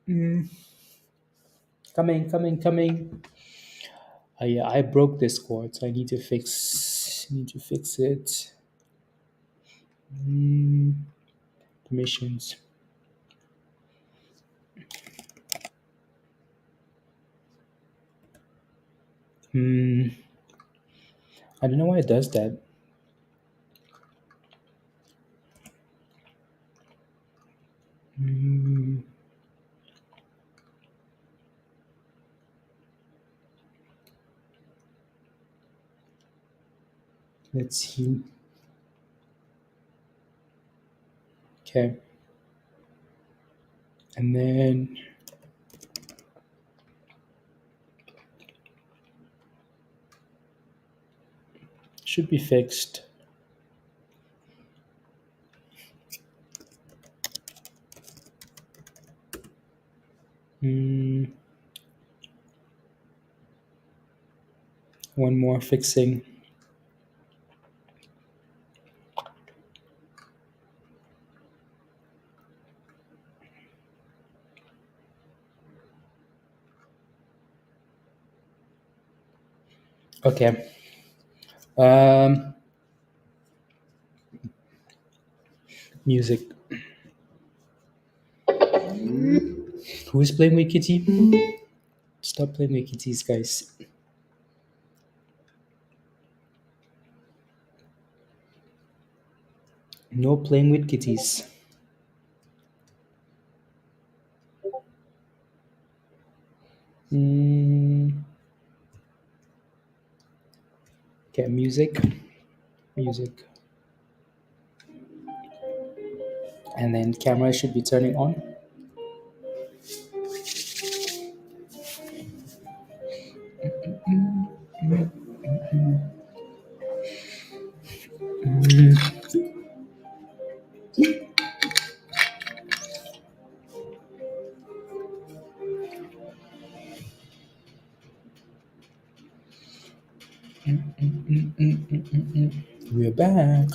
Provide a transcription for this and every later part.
Mm. Coming. Yeah, I broke this cord, so I need to fix it. Mm, permissions. Hmm. I don't know why it does that. Hmm. Let's see. Okay, and then should be fixed. Hmm. One more fixing. Okay. Um. Music. Who's playing with Kitty? Stop playing with kitties, guys. No playing with kitties. Mm, okay, music, and then camera should be turning on. We're back.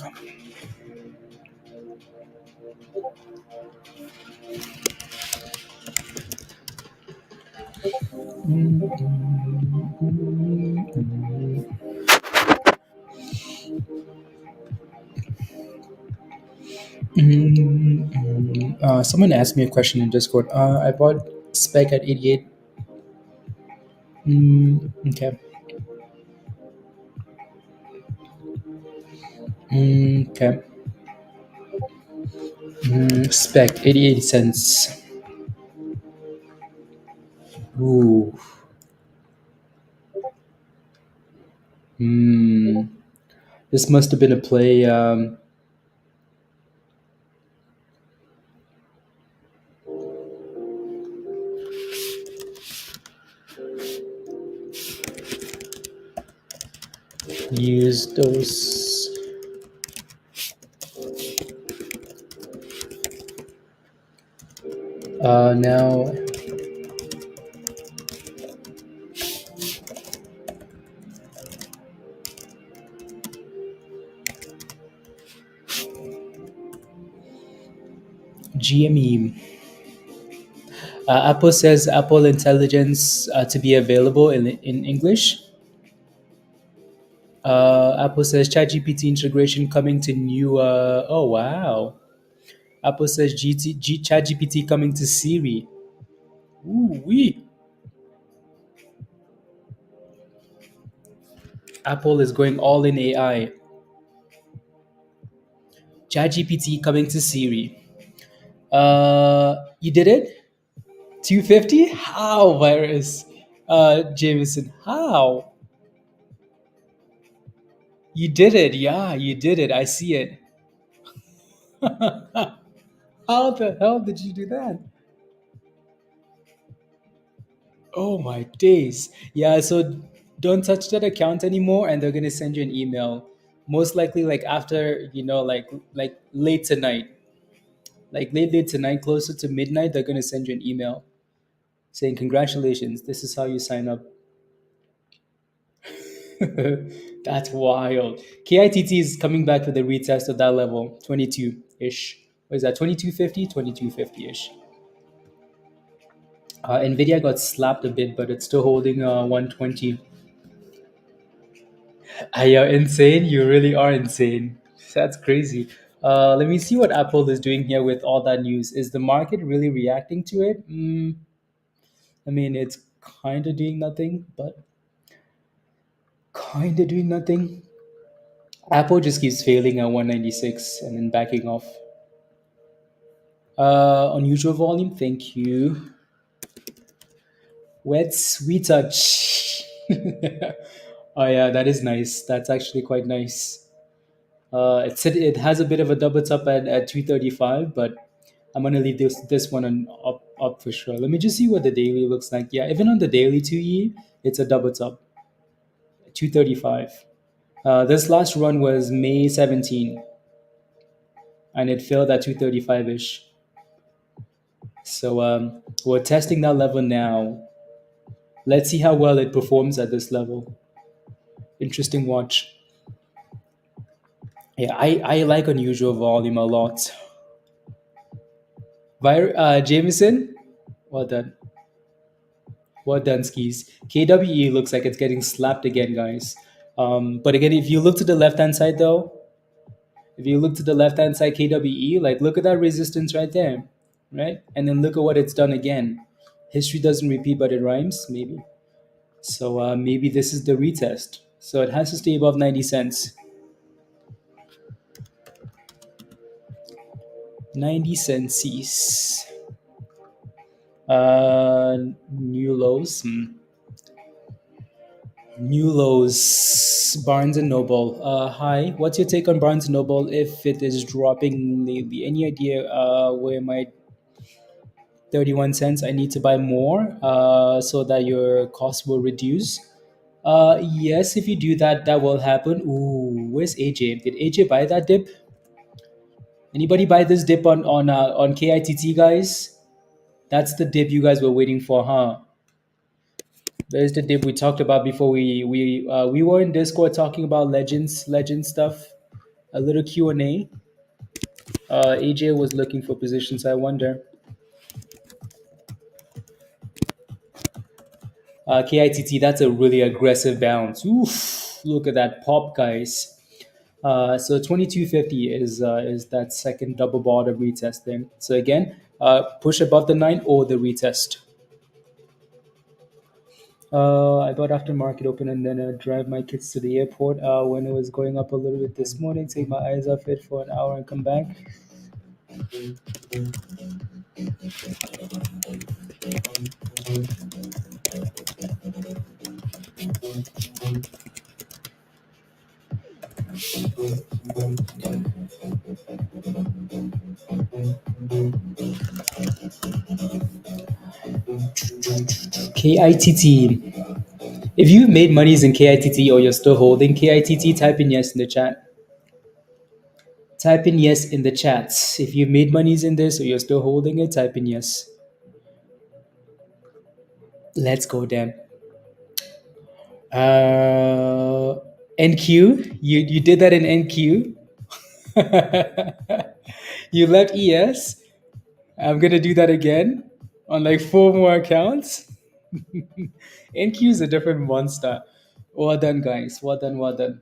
Someone asked me a question in Discord. I bought spec at 88. Okay. Okay. Spec 88 cents. Ooh. Mm, this must have been a play. Use those. Now GME. Apple says Apple Intelligence to be available in English. Apple says ChatGPT integration coming to new. Oh wow! Apple says ChatGPT coming to Siri. Ooh wee! Apple is going all in AI. ChatGPT coming to Siri. You did it? 250? How, virus? Jameson, how? You did it. Yeah, you did it. I see it. How the hell did you do that? Oh my days. Yeah, so don't touch that account anymore and they're gonna send you an email. Most likely like after, like late tonight. Like late tonight, closer to midnight, they're gonna send you an email saying congratulations, this is how you sign up. That's wild. KITT is coming back with a retest of that level, 22-ish. What is that? 2250, 2250 ish. NVIDIA got slapped a bit, but it's still holding 120. Are you insane? You really are insane. That's crazy. Let me see what Apple is doing here with all that news. Is the market really reacting to it? I mean, it's kind of doing nothing, but kind of doing nothing. Apple just keeps failing at 196 and then backing off. Unusual volume, thank you. Wet sweet touch. Oh yeah, that is nice. That's actually quite nice. It has a bit of a double top at 235, but I'm gonna leave this one on up for sure. Let me just see what the daily looks like. Yeah, even on the daily 2E, it's a double top, 235. This last run was May 17, and it failed at 235 ish. So we're testing that level now. Let's see how well it performs at this level. Interesting watch. Yeah, I like unusual volume a lot. Jameson, well done. Well done, skis. KWE looks like it's getting slapped again, guys. But again, if you look to the left hand side, though, if you look to the left hand side, KWE, like look at that resistance right there, right? And then look at what it's done again. History doesn't repeat, but it rhymes, maybe. So maybe this is the retest. So it has to stay above 90 cents. 90 cents. New lows. New lows. Barnes and Noble. Hi. What's your take on Barnes and Noble if it is dropping lately? Any idea where my 31 cents I need to buy more so that your cost will reduce? Yes, if you do that, that will happen. Ooh, where's AJ? Did AJ buy that dip? Anybody buy this dip on KITT, guys? That's the dip you guys were waiting for, huh? There's the dip we talked about before. We were in Discord talking about legend stuff. A little Q&A. AJ was looking for positions. I wonder. KITT, that's a really aggressive bounce. Oof! Look at that pop, guys. So 2250 is that second double bottom retest thing. So again, push above the 9 or the retest. I bought after market open and then drive my kids to the airport when it was going up a little bit this morning. Take my eyes off it for an hour and come back. KITT. If you've made monies in KITT or you're still holding KITT, type in yes in the chat. Type in yes in the chat. If you've made monies in this or you're still holding it, type in yes. Let's go, Dan. NQ. You did that in NQ. You left ES. I'm gonna do that again on like 4 more accounts. NQ is a different monster. Well done, guys. Well done. Well done.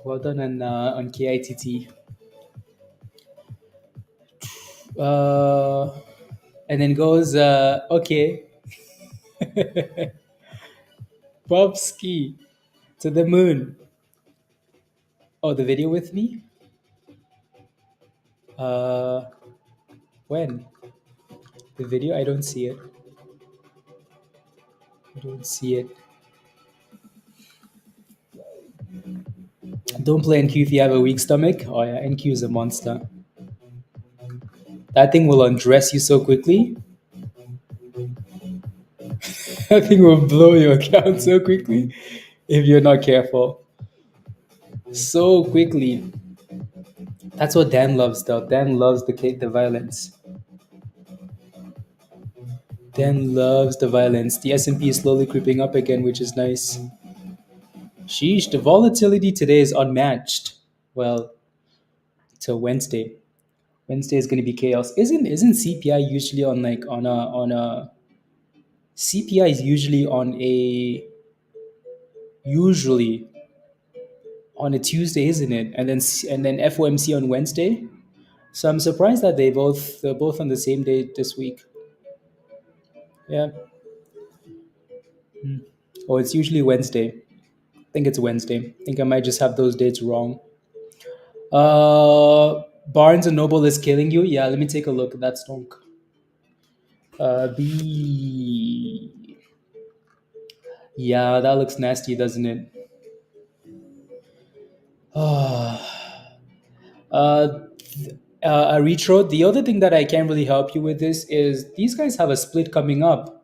Well done on KITT. And then goes okay. Bobski to the moon. Oh, the video with me? Uh, when? The video? I don't see it. I don't see it. Don't play NQ if you have a weak stomach. Oh yeah, NQ is a monster. That thing will undress you so quickly. That thing will blow your account so quickly if you're not careful. So quickly. That's what Dan loves, though. Dan loves the violence. Dan loves the violence. The S&P is slowly creeping up again, which is nice. Sheesh, the volatility today is unmatched. Well, till Wednesday. Wednesday is going to be chaos. Isn't CPI usually on like on a CPI is usually on a Tuesday, isn't it? And then FOMC on Wednesday. So I'm surprised that they're both on the same day this week. Yeah. Oh, it's usually Wednesday. I think it's Wednesday. I think I might just have those dates wrong. Barnes and Noble is killing you. Yeah, let me take a look at that stock. B. Yeah, that looks nasty, doesn't it? Uh, a retro. The other thing that I can't really help you with this is these guys have a split coming up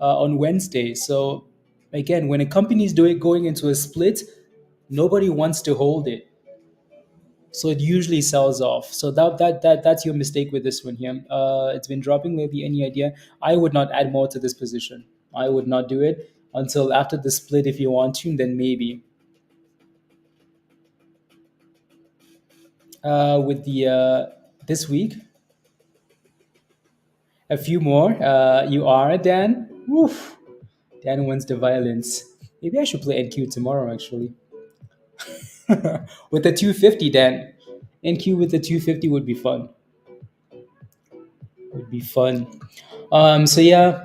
on Wednesday. So again, when a company is doing going into a split, nobody wants to hold it. So it usually sells off. So that's your mistake with this one here. It's been dropping lately. Any idea? I would not add more to this position. I would not do it until after the split. If you want to, then maybe. With the this week, a few more. You are Dan. Woof. Dan wants the violence. Maybe I should play NQ tomorrow. Actually, with the 250, Dan. NQ with the 250 would be fun. Would be fun. So yeah,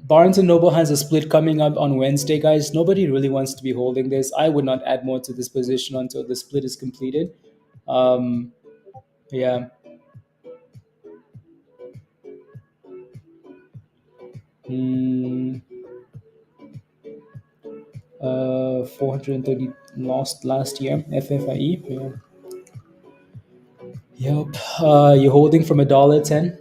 Barnes and Noble has a split coming up on Wednesday, guys. Nobody really wants to be holding this. I would not add more to this position until the split is completed. Um, yeah. Mm, 430 lost last year. FFIE. Yeah. Yep. You're holding from $1.10.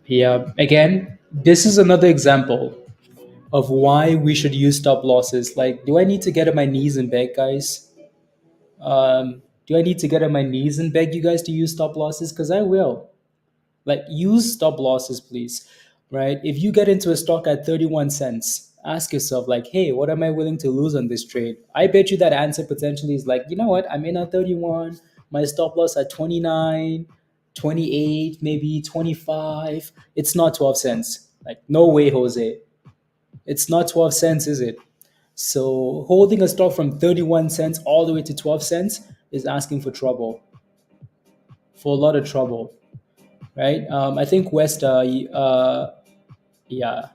Yeah. Again, this is another example of why we should use stop losses. Like, do I need to get on my knees and beg, guys? Do I need to get on my knees and beg you guys to use stop losses? Because I will. Like, use stop losses, please. Right? If you get into a stock at 31 cents, ask yourself, like, hey, what am I willing to lose on this trade? I bet you that answer potentially is like, you know what? I'm in at 31, my stop loss at 29, 28, maybe 25. It's not 12 cents. Like, no way, Jose. It's not 12 cents, is it? So holding a stock from 31 cents all the way to 12 cents is asking for trouble, for a lot of trouble, right? I think West, yeah,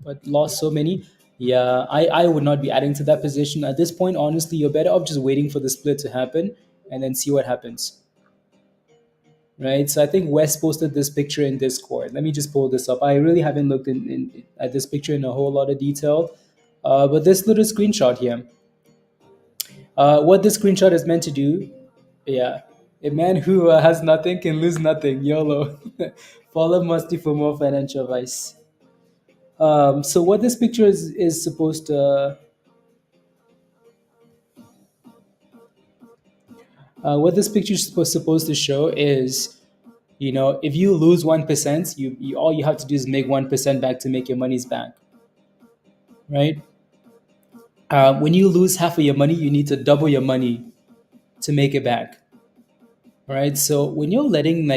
but lost so many. Yeah, I would not be adding to that position. At this point, honestly, you're better off just waiting for the split to happen and then see what happens, right? So I think West posted this picture in Discord. Let me just pull this up. I really haven't looked at this picture in a whole lot of detail, but this little screenshot here. What this screenshot is meant to do, yeah, a man who has nothing can lose nothing. YOLO. Follow Musty for more financial advice. So what this picture is supposed to, what this picture is supposed to show is, if you lose 1%, you all you have to do is make 1% back to make your money's back, right? When you lose half of your money, you need to double your money to make it back. Right. So when you're letting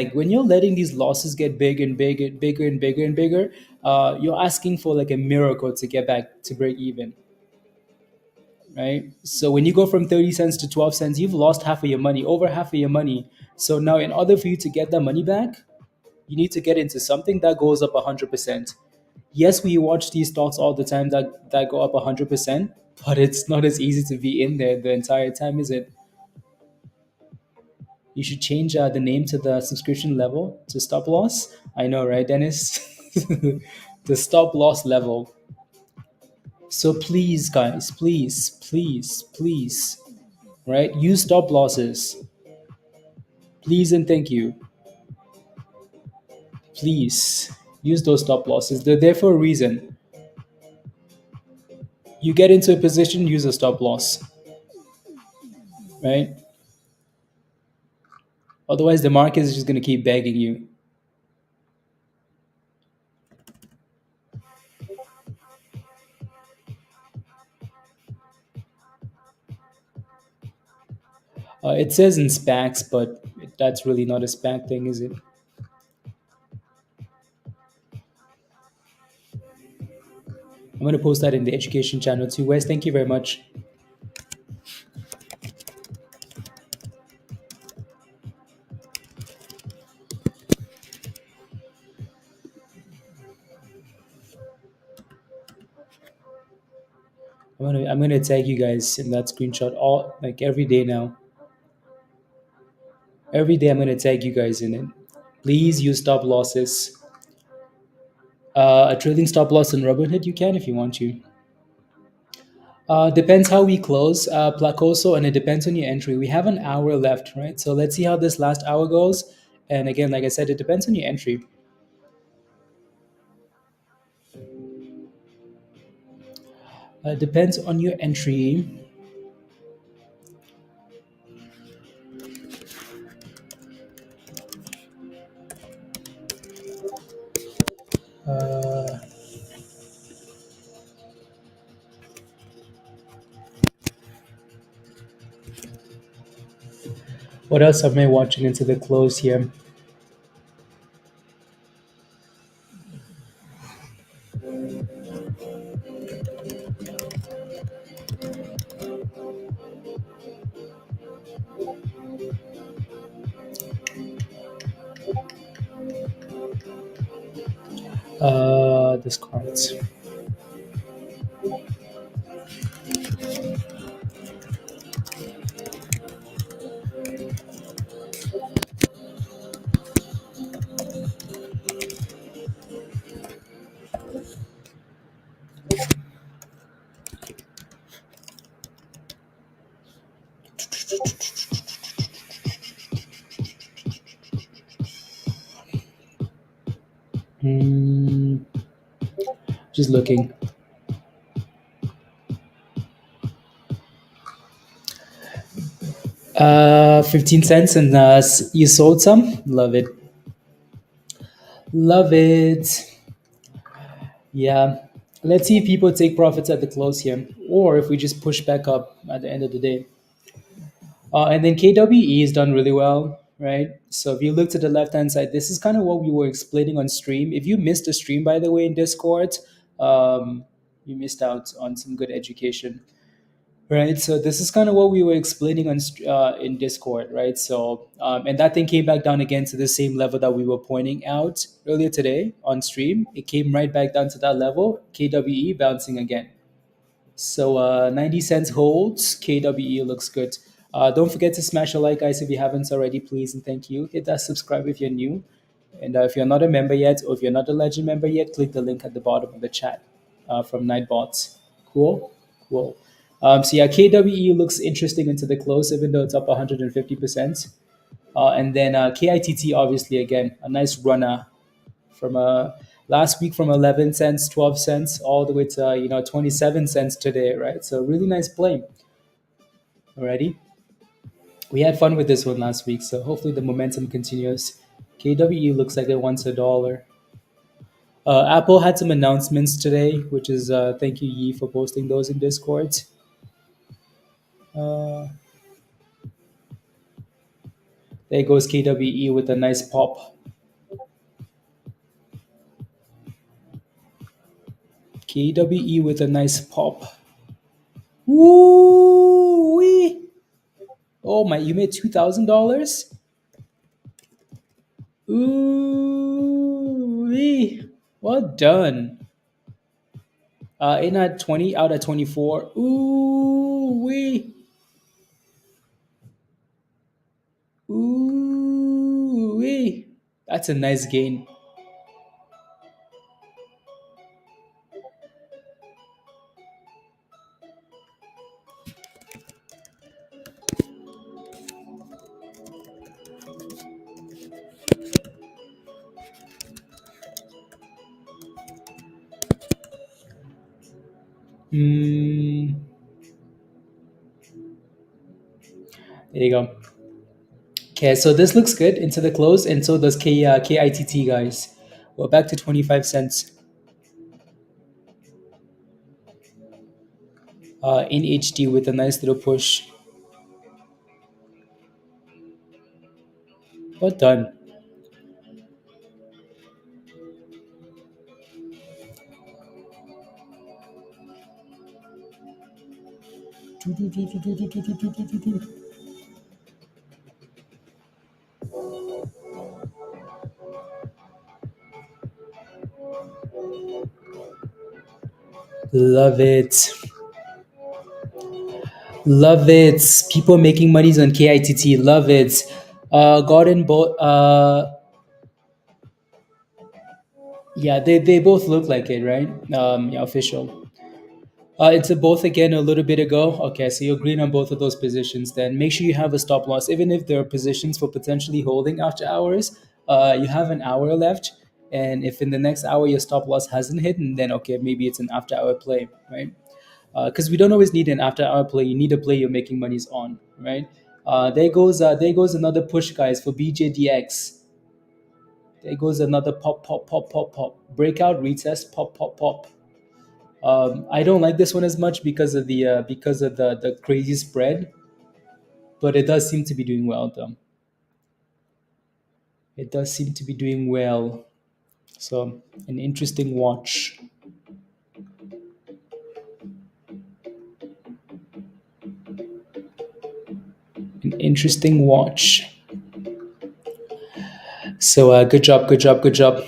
these losses get big and big and bigger and bigger and bigger, you're asking for like a miracle to get back to break even. Right. So when you go from 30 cents to 12 cents, you've lost half of your money, over half of your money. So now in order for you to get that money back, you need to get into something that goes up 100%. Yes, we watch these stocks all the time that go up 100%, but it's not as easy to be in there the entire time, is it? You should change the name to the subscription level to stop loss. I know, right, Dennis? The stop loss level. So please, guys, please, please, please, right? Use stop losses. Please and thank you. Please use those stop losses. They're there for a reason. You get into a position, use a stop loss, right? Otherwise, the market is just going to keep begging you. It says in SPACs, but that's really not a SPAC thing, is it? I'm going to post that in the education channel too. Wes, thank you very much. I'm gonna tag you guys in that screenshot all like every day now. Every day I'm gonna tag you guys in it. Please use stop losses. A trailing stop loss in Robinhood you can if you want to. Depends how we close, Placoso, and it depends on your entry. We have an hour left, right? So let's see how this last hour goes. And again, like I said, it depends on your entry. Depends on your entry. Uh, what else am I watching into the close here? This cards. Hmm, just looking. 15 cents, and you sold some. Love it. Love it. Yeah. Let's see if people take profits at the close here, or if we just push back up at the end of the day. And then KWE has done really well, right? So if you look to the left hand side, this is kind of what we were explaining on stream. If you missed a stream, by the way, in Discord, you missed out on some good education. Right, so this is kind of what we were explaining in Discord, right? So, and that thing came back down again to the same level that we were pointing out earlier today on stream. It came right back down to that level. KWE bouncing again. So 90 cents holds. KWE looks good. Don't forget to smash a like, guys, if you haven't already, please, and thank you. Hit that subscribe if you're new. And if you're not a member yet, or if you're not a legend member yet, click the link at the bottom of the chat from Nightbots. Cool? Cool. So yeah, KWE looks interesting into the close, even though it's up 150%. And then KITT, obviously, again, a nice runner from last week from 11 cents, 12 cents, all the way to 27 cents today, right? So really nice play. Alrighty, we had fun with this one last week, so hopefully the momentum continues. KWE looks like it wants a dollar. Apple had some announcements today, which is thank you Yi for posting those in Discord. Uh, there goes KWE with a nice pop. KWE with a nice pop. Woo wee! Oh my, you made $2,000? Ooh wee! Well done. In at 20 out of 24. Ooh wee! Ooh wee! That's a nice gain. Mm, there you go. Okay, so this looks good into the close, and so does KITT, guys. We're back to 25 cents in HD with a nice little push. Well done. Love it. Love it. People making monies on KITT. Love it. Gordon bought. Yeah, they both look like it, right? Yeah, official. It's a both again a little bit ago. Okay, so you're green on both of those positions. Then make sure you have a stop loss, even if there are positions for potentially holding after hours. You have an hour left, and if in the next hour your stop loss hasn't hit, then okay, maybe it's an after hour play, right? Because we don't always need an after hour play. You need a play you're making monies on, right? There goes another push, guys, for BJDX. There goes another pop, pop, pop, pop, pop. Breakout, retest, pop, pop, pop. I don't like this one as much because of the crazy spread, but it does seem to be doing well though. It does seem to be doing well. So an interesting watch. An interesting watch. So good job, good job, good job.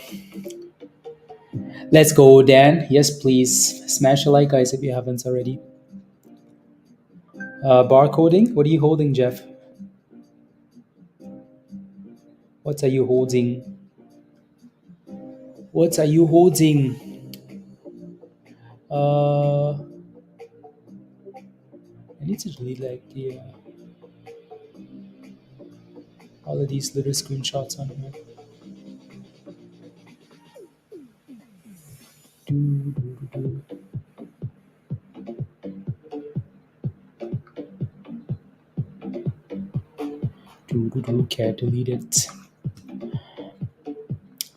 Let's go, Dan. Yes, please. Smash a like, guys, if you haven't already. Barcoding. What are you holding, Jeff? What are you holding? What are you holding? I need to delete like the all of these little screenshots on here. Do, do, do, do. Okay, delete it.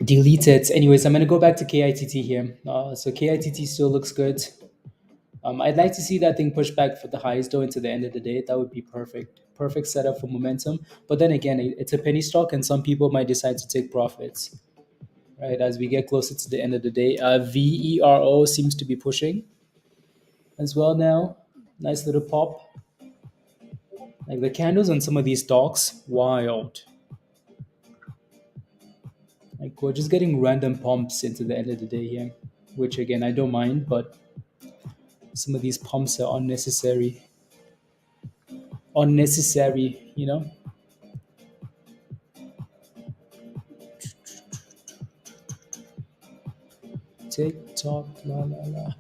Delete it. Anyways, I'm gonna go back to KITT here. So KITT still looks good. I'd like to see that thing push back for the highs though into the end of the day. That would be perfect. Perfect setup for momentum. But then again, it's a penny stock, and some people might decide to take profits. Right as we get closer to the end of the day, VERO seems to be pushing as well now. Nice little pop. Like the candles on some of these stocks, wild. Like we're just getting random pumps into the end of the day here, which again I don't mind, but some of these pumps are unnecessary. Unnecessary, you know. Tick tock, la la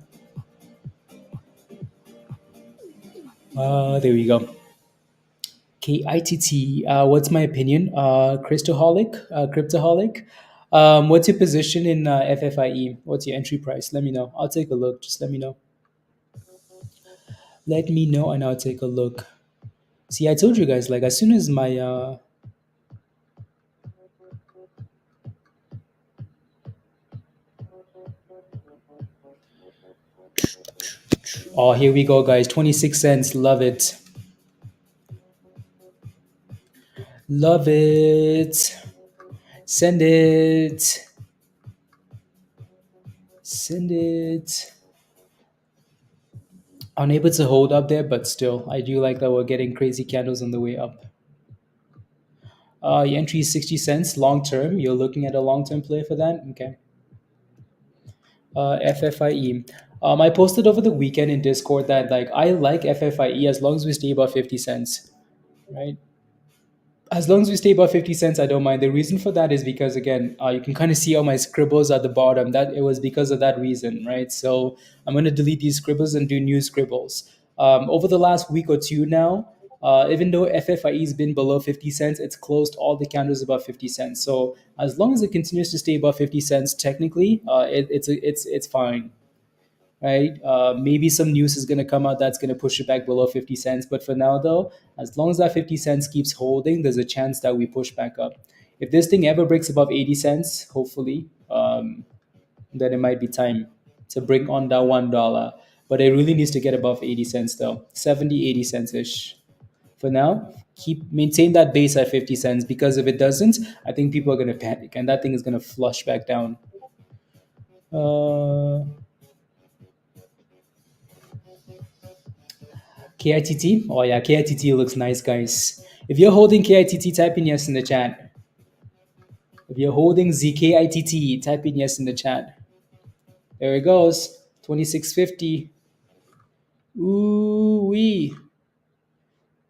la. There we go. KITT. What's my opinion? Cryptoholic. What's your position in FFIE? What's your entry price? Let me know. I'll take a look. Just let me know. Let me know, and I'll take a look. See, I told you guys, like as soon as my oh, here we go, guys. 26 cents. Love it. Love it. Send it. Send it. Unable to hold up there, but still, I do like that we're getting crazy candles on the way up. Your entry is 60 cents long term. You're looking at a long term play for that? Okay. FFIE. I posted over the weekend in Discord that like I like FFIE as long as we stay above 50 cents, right? As long as we stay above 50 cents, I don't mind. The reason for that is because again, you can kind of see all my scribbles at the bottom. That it was because of that reason, right? So I'm going to delete these scribbles and do new scribbles. Over the last week or two now, even though FFIE has been below 50 cents, it's closed all the candles above 50 cents. So as long as it continues to stay above 50 cents, technically, it's fine, right? Maybe some news is going to come out that's going to push it back below 50 cents. But for now, though, as long as that 50 cents keeps holding, there's a chance that we push back up. If this thing ever breaks above 80 cents, hopefully, then it might be time to bring on that $1. But it really needs to get above 80 cents, though. 70, 80 cents ish for now. Keep maintain that base at 50 cents, because if it doesn't, I think people are going to panic and that thing is going to flush back down. Uh, KITT. Oh yeah, KITT looks nice, guys. If you're holding KITT, type in yes in the chat. If you're holding ZKITT, type in yes in the chat. There it goes. 2650. Ooh wee.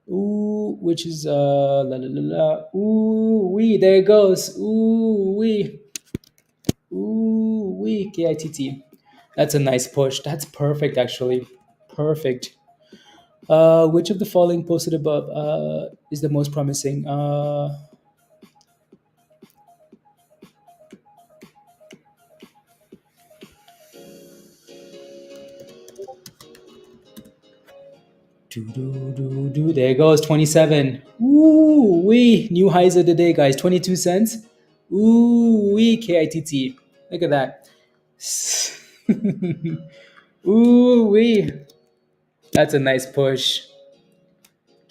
Ooh, which is la la la la. Ooh wee. There it goes. Ooh wee. Ooh wee. KITT. That's a nice push. That's perfect, actually. Perfect. Which of the following posted above is the most promising? There goes 27. Ooh wee. New highs of the day, guys. 22 cents. Ooh wee. KITT. Look at that. Ooh wee. That's a nice push.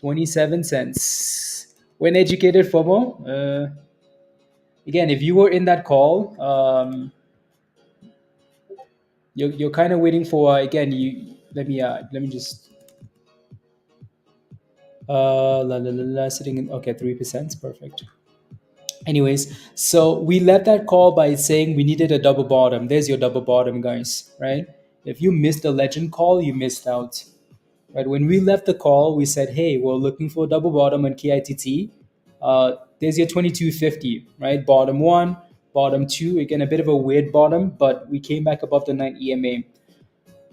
27 cents. When educated, FOMO. Again, if you were in that call, you're kind of waiting for again. You let me just la la la la sitting in, okay, 3%, perfect. Anyways, so we left that call by saying we needed a double bottom. There's your double bottom, guys. Right? If you missed the legend call, you missed out. Right? When we left the call, we said, hey, we're looking for a double bottom on KITT. There's your 2250, right? Bottom one, bottom two. Again, a bit of a weird bottom, but we came back above the 9 EMA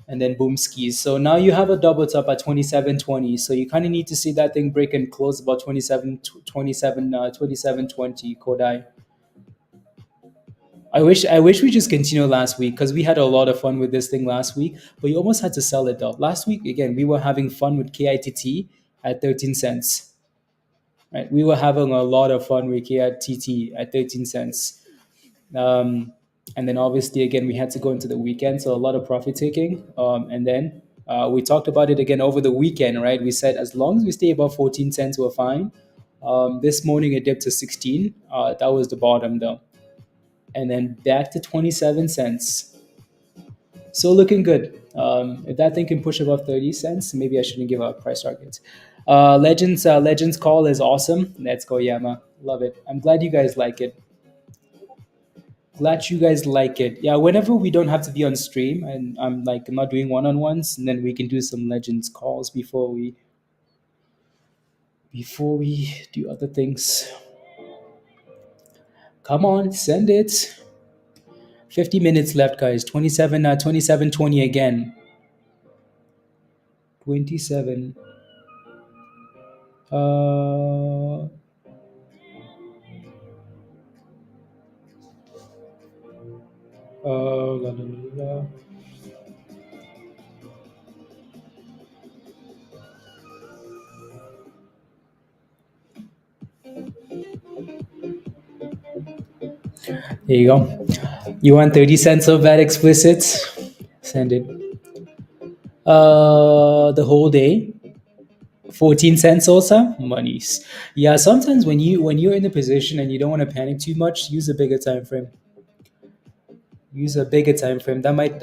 and then boom skis. So now you have a double top at 27.20. So you kind of need to see that thing break and close about 27.20 Kodai. I wish we just continued last week because we had a lot of fun with this thing last week, but you almost had to sell it though. Last week again, we were having fun with KITT at 13 cents. Right? We were having a lot of fun with KITT at 13 cents. Um, and then obviously again we had to go into the weekend, so a lot of profit taking. And then we talked about it again over the weekend, right? We said as long as we stay above 14 cents, we're fine. This morning it dipped to 16. That was the bottom though, and then back to 27 cents. So looking good. If that thing can push above 30 cents, maybe I shouldn't give out price targets. Legends call is awesome. Let's go, Yama. Love it. I'm glad you guys like it. Glad you guys like it. Yeah, whenever we don't have to be on stream and I'm like not doing one-on-ones, and then we can do some legends calls before we do other things. Come on, send it. 50 minutes left, guys. 27 again. 27. Uh, la, la, la, la. There you go. You want 30 cents of that explicit? Send it. The whole day. 14 cents also monies. Yeah, sometimes when you're in a position and you don't want to panic too much, use a bigger time frame. Use a bigger time frame. That might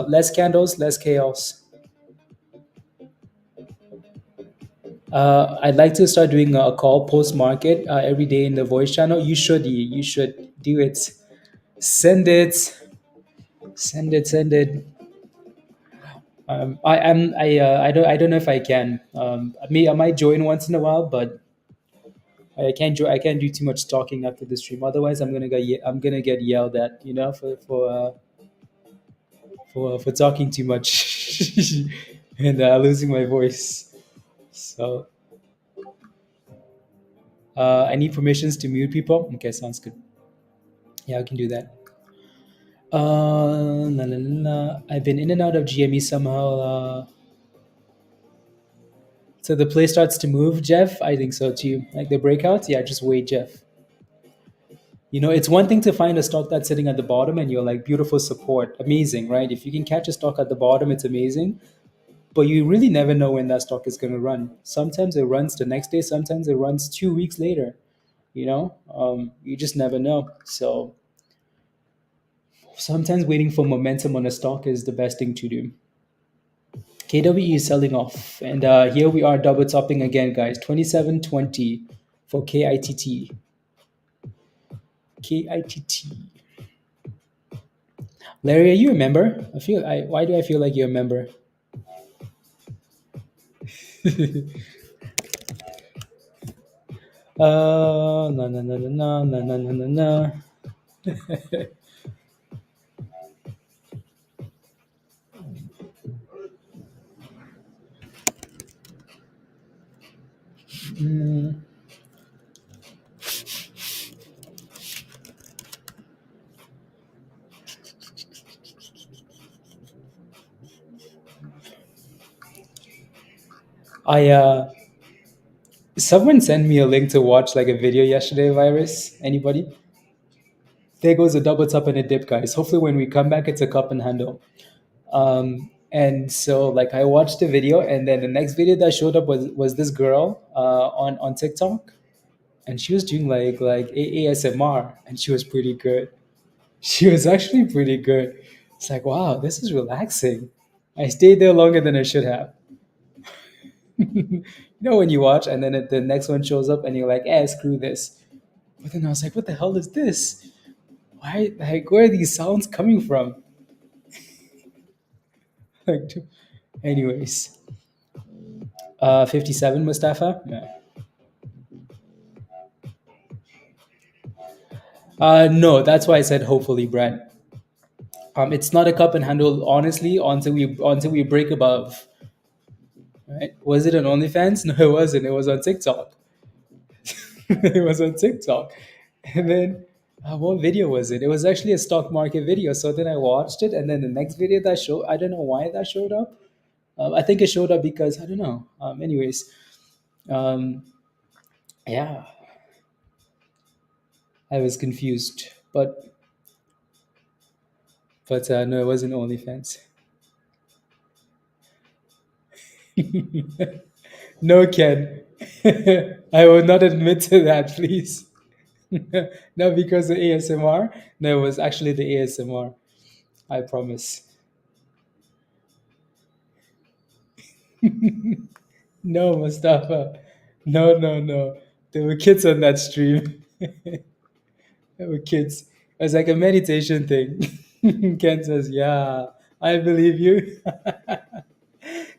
less candles, less chaos. I'd like to start doing a call post market every day in the voice channel. You should do it. Send it. Send it. Send it. I don't know if I can. I might join once in a while, but I can't do too much talking after the stream. Otherwise, I'm gonna get yelled at. For talking too much and losing my voice. So I need permissions to mute people. Okay, sounds good. Yeah, I can do that. La, la, la, la. I've been in and out of GME somehow. So the play starts to move, Jeff. I think so too. Like the breakouts. Yeah, just wait, Jeff. It's one thing to find a stock that's sitting at the bottom and you're like, beautiful support, amazing, right? If you can catch a stock at the bottom, it's amazing. But you really never know when that stock is going to run. Sometimes it runs the next day, sometimes it runs 2 weeks later. You just never know. So sometimes waiting for momentum on a stock is the best thing to do. KWE is selling off, and here we are double topping again, guys. 27.20 for KITT. KITT. Larry, are you a member? Why do I feel like you're a member? No, no, no, no, no, no, no, no, no, no. Mm, I Someone sent me a link to watch like a video yesterday. Virus. Anybody? There goes a double top and a dip, guys. Hopefully, when we come back, it's a cup and handle. And so, like, I watched the video, and then the next video that showed up was this girl on TikTok, and she was doing like ASMR, and she was pretty good. She was actually pretty good. It's like, wow, this is relaxing. I stayed there longer than I should have. When you watch, and then the next one shows up, and you're like, eh, screw this. But then I was like, what the hell is this? Why, like, where are these sounds coming from? Like, anyways, 57, Mustafa. Yeah. No, that's why I said hopefully, Brad. It's not a cup and handle, honestly, until we break above. Right? Was it on OnlyFans? No, it wasn't. It was on TikTok. It was on TikTok, and then what video was it? It was actually a stock market video. So then I watched it, and then the next video that showed, I don't know why that showed up. I think it showed up because I don't know. Anyways, um, yeah, I was confused, but no, it wasn't OnlyFans. No, Ken. I will not admit to that, please. Not because of ASMR. No, it was actually the ASMR. I promise. No, Mustafa. No, no, no. There were kids on that stream. There were kids. It was like a meditation thing. Ken says, yeah, I believe you.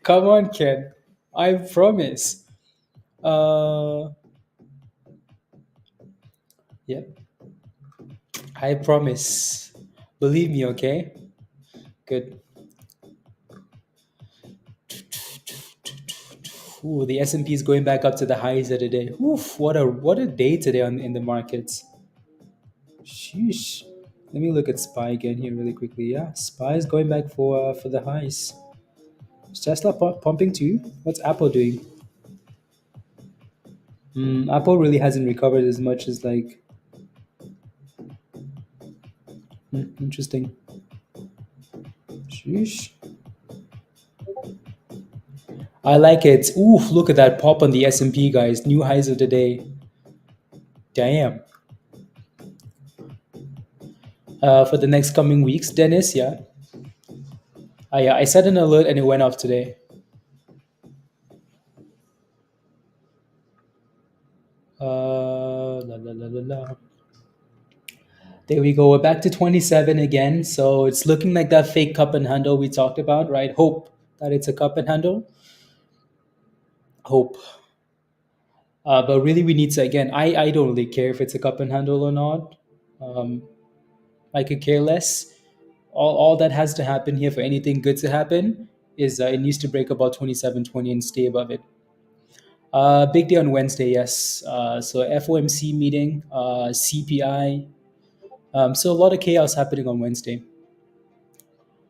Come on, Ken. I promise. Uh, yep. I promise. Believe me, okay? Good. Ooh, the S&P is going back up to the highs of the day. Oof, what a day today in the markets. Sheesh. Let me look at SPY again here really quickly. Yeah, SPY is going back for the highs. Is Tesla pumping too? What's Apple doing? Apple really hasn't recovered as much as like. Interesting. Sheesh. I like it. Oof, look at that pop on the S&P, guys. New highs of the day. Damn. For the next coming weeks, Dennis, yeah. I set an alert and it went off today. La, la, la, la, la. There we go. We're back to 27 again. So it's looking like that fake cup and handle we talked about, right? Hope that it's a cup and handle. Hope. But really, we need to, again, I don't really care if it's a cup and handle or not. Um, I could care less. All that has to happen here for anything good to happen is it needs to break about 27.20 and stay above it. Big day on Wednesday, yes. So FOMC meeting, CPI. So a lot of chaos happening on Wednesday.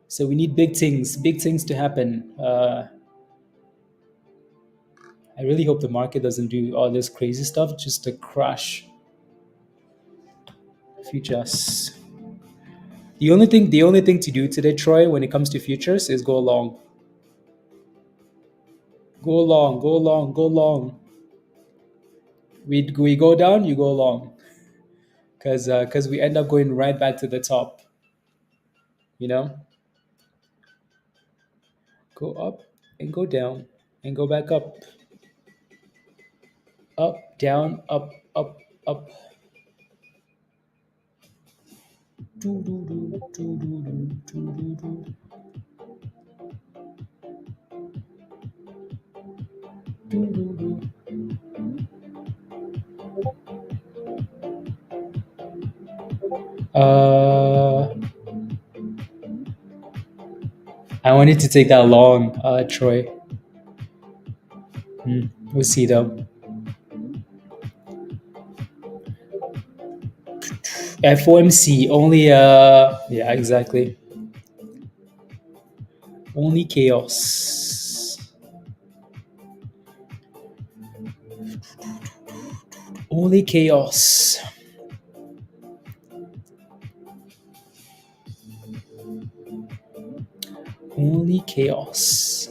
So we need big things to happen. I really hope the market doesn't do all this crazy stuff just to crash futures. The only thing to do today, Troy, when it comes to futures, is go long. Go long, go long, go long. We go down, you go long, because we end up going right back to the top. You know, go up and go down and go back up, down, up. Do, do, do, do, do, do, do, do, do, do, do. Uh, I wanted to take that long, Troy. We'll see though. FOMC only. Yeah, exactly. Only chaos. Only chaos. Only chaos.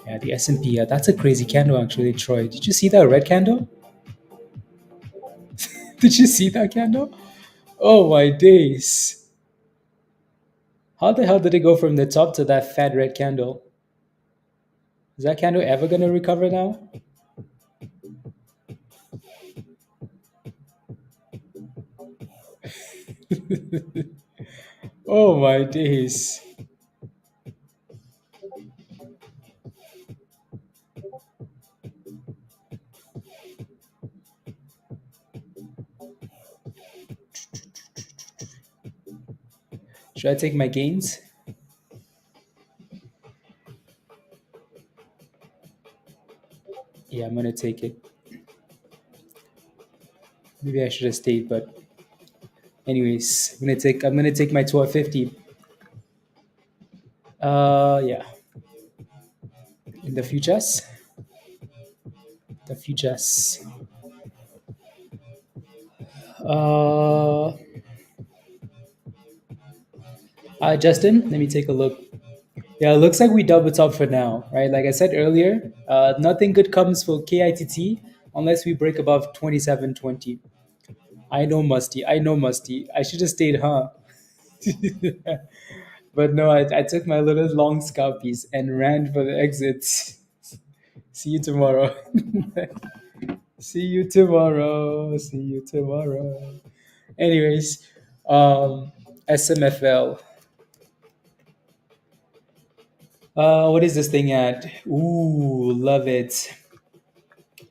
Yeah, the S&P. Yeah, that's a crazy candle actually, Troy. Did you see that red candle? Did you see that candle? Oh my days. How the hell did it go from the top to that fat red candle? Is that candle ever gonna recover now? Oh my days. Should I take my gains? Yeah, I'm gonna take it. Maybe I should have stayed, but anyways, I'm gonna take my 1250. Yeah. In the futures. The futures. Uh Justin, let me take a look. Yeah, it looks like we double top for now, right? Like I said earlier, nothing good comes for KITT unless we break above 2720. I know Musty. I know Musty. I should have stayed, huh? But no, I took my little long scalp piece and ran for the exits. See you tomorrow. See you tomorrow. See you tomorrow. Anyways, SMFL. What is this thing at? Ooh, love it.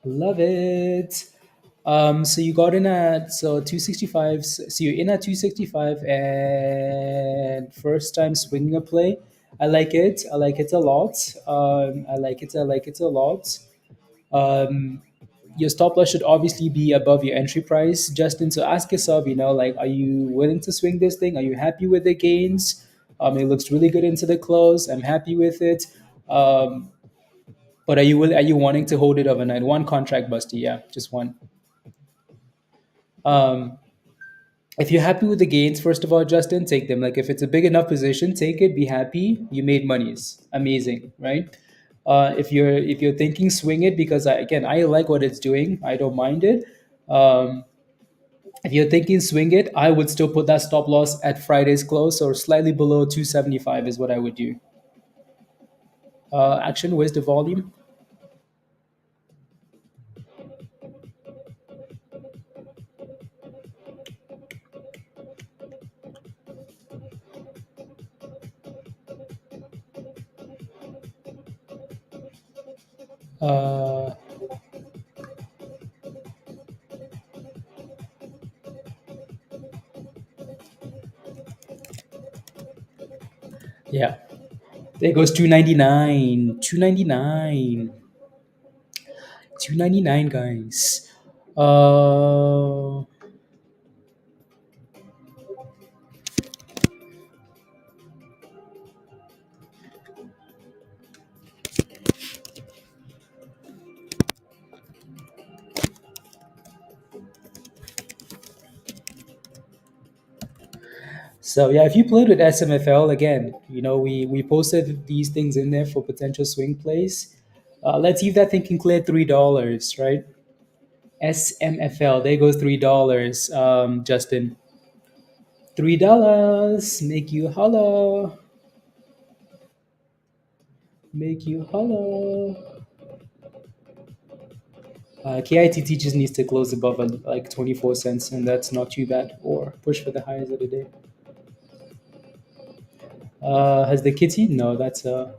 Love it. So you got in at 265. So you're in at 265 and first time swinging a play. I like it. I like it a lot. I like it. I like it a lot. Um, your stop loss should obviously be above your entry price. Justin, so ask yourself, like, are you willing to swing this thing? Are you happy with the gains? It looks really good into the close. I'm happy with it. But are you wanting to hold it overnight? One contract, Busty. Yeah, just one. Um, if you're happy with the gains, first of all, Justin, take them. Like if it's a big enough position, take it. Be happy. You made monies. Amazing, right? If you're thinking swing it because I like what it's doing. I don't mind it. Um, if you're thinking swing it, I would still put that stop loss at Friday's close or slightly below 275 is what I would do. Action, where's the volume? Uh, yeah, there goes 299. 299. 299, guys. Uh, So yeah, if you played with SMFL again, we posted these things in there for potential swing plays. Let's see if that thing can clear $3, right? SMFL, there goes $3. Justin, $3 make you holla, make you holla. KITT just needs to close above like 24 cents, and that's not too bad. Or push for the highs of the day. Has the kitty? No, that's will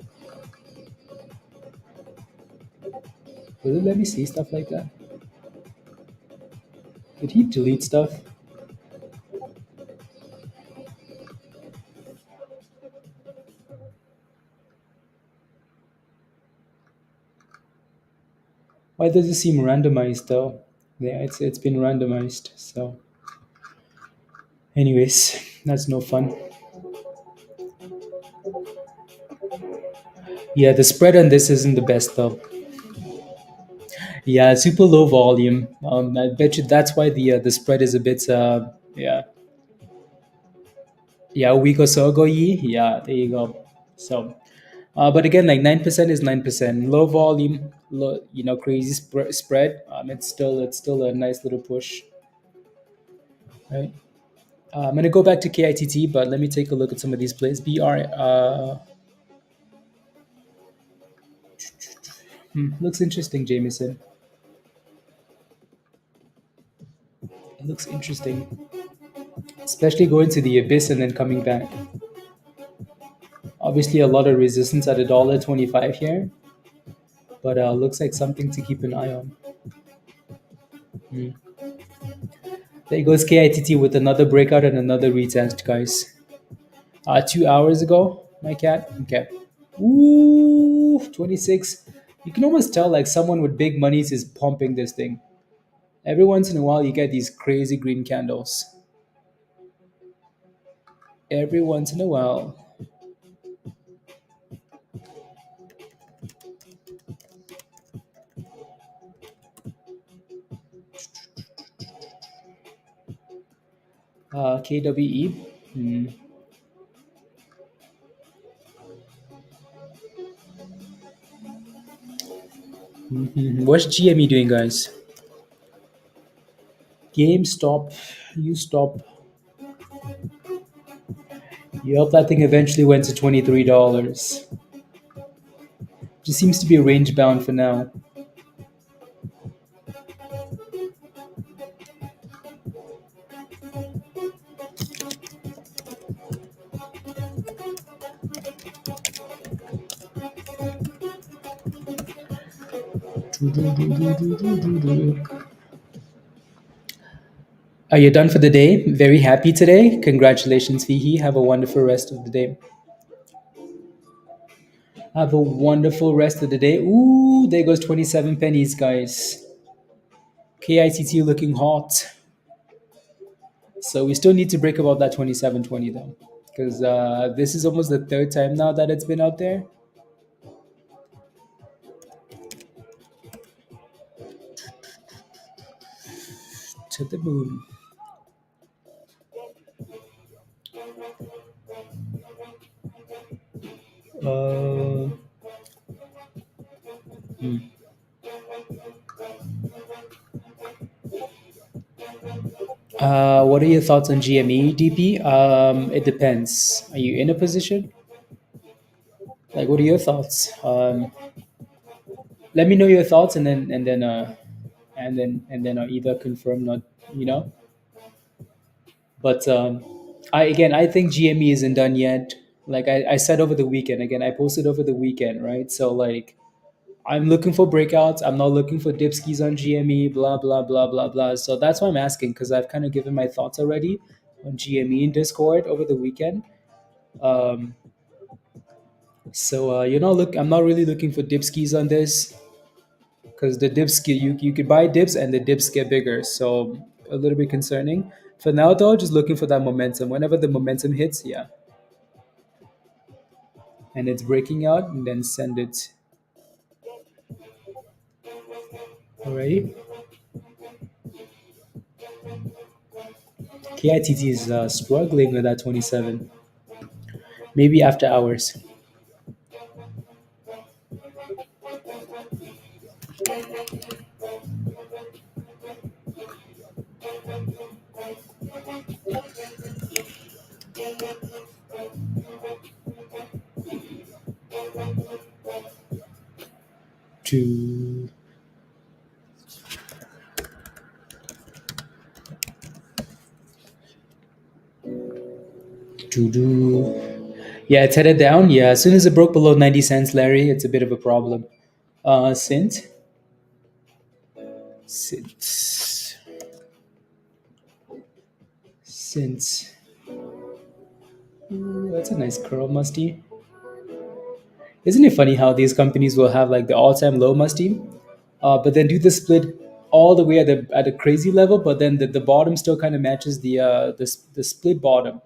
it let me see stuff like that? Did he delete stuff? Why does it seem randomized though? Yeah, it's been randomized. So, anyways, that's no fun. Yeah, the spread on this isn't the best though. Yeah, super low volume. I bet you that's why the spread is a bit yeah, yeah, a week or so ago. Yeah, there you go. So, but again, like 9% is 9%. Low volume, low, crazy spread. It's still a nice little push, right? I'm gonna go back to KITT, but let me take a look at some of these plays. BR looks interesting, Jameson. It looks interesting, especially going to the abyss and then coming back. Obviously, a lot of resistance at $1.25 here, but looks like something to keep an eye on. There goes KITT with another breakout and another retest, guys. 2 hours ago, my cat. Okay. Ooh, 26. You can almost tell like someone with big monies is pumping this thing. Every once in a while, you get these crazy green candles. Every once in a while. KWE. What's GME doing, guys? GameStop. You stop. Yup, that thing eventually went to $23. Just seems to be range bound for now. Are you done for the day? Very happy today. Congratulations, Fihi. Have a wonderful rest of the day. Have a wonderful rest of the day. Ooh, there goes 27 pennies, guys. KITT looking hot. So we still need to break above that 27.20 though. Because this is almost the third time now that it's been out there. To the moon. Uh, what are your thoughts on GME, DP? It depends. Are you in a position? Like, what are your thoughts? Let me know your thoughts, and then I'll either confirm, not, you know. But I think GME isn't done yet. Like I said over the weekend, again, I posted over the weekend, right? So like, I'm looking for breakouts. I'm not looking for dipskis on GME, blah, blah, blah, blah, blah. So that's why I'm asking, because I've kind of given my thoughts already on GME in Discord over the weekend. Um, so I'm not really looking for dipskis on this, because the dips you could buy dips and the dips get bigger. So a little bit concerning. For now though, just looking for that momentum. Whenever the momentum hits, yeah, and it's breaking out, and then send it. Alrighty. KITT is struggling with that 27. Maybe after hours. To do. Yeah, it's headed down. Yeah, as soon as it broke below 90 cents, Larry, it's a bit of a problem. Since since since Ooh, that's a nice curl, Musty. Isn't it funny how these companies will have like the all-time low, Musty, but then do the split all the way at a crazy level, but then the bottom still kind of matches the split bottom.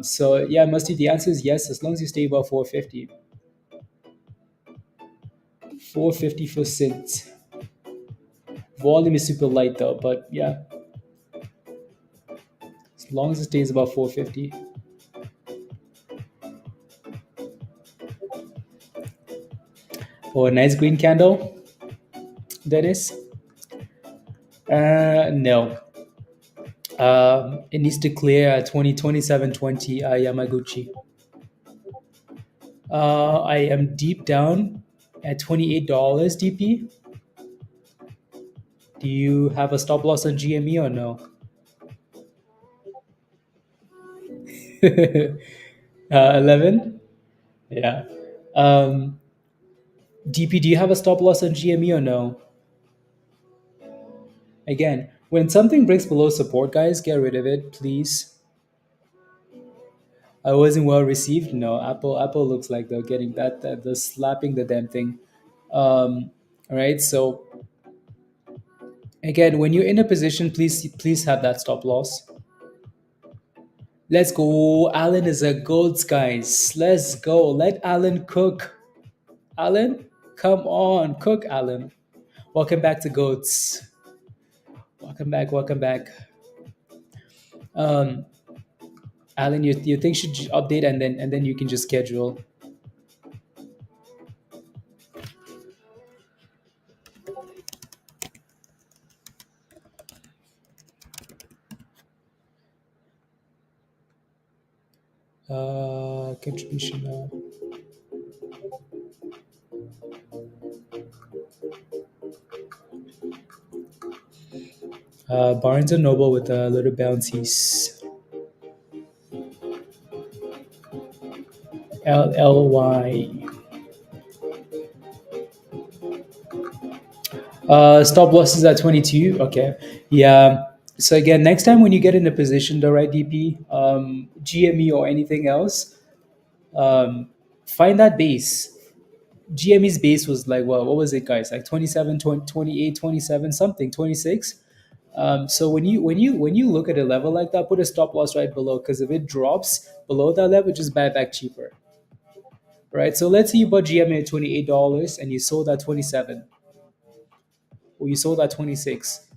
So yeah, Musty, the answer is yes, as long as you stay above 450. 450 for cents. Volume is super light though, but yeah, as long as it stays above 450. Oh, a nice green candle, Dennis. No. It needs to clear at 202720 Yamaguchi. I am deep down at $28 DP. Do you have a stop loss on GME or no? 11? Yeah. Um, DP, do you have a stop loss on GME or no? Again, when something breaks below support, guys, get rid of it, please. I wasn't well received. No, Apple looks like they're getting that they're slapping the damn thing. All right. So again, when you're in a position, please have that stop loss. Let's go. Alan is a goats, guys. Let's go. Let Alan cook. Alan, come on, cook, Alan. Welcome back to goats. Welcome back. Welcome back. Um, Alan, you think should update and then you can just schedule. Contribution. Barnes and Noble with a little bouncies. LLY. Stop losses at 22. Okay. Yeah. So again, next time when you get in a position, the right DP, GME or anything else, um, find that base. GME's base was like, well, what was it, guys? Like 27, 20, 28, 27, something, 26. So when you look at a level like that, put a stop loss right below, because if it drops below that level, just buy back cheaper. Right? So let's say you bought GME at $28 and you sold at 27, or you sold at 26,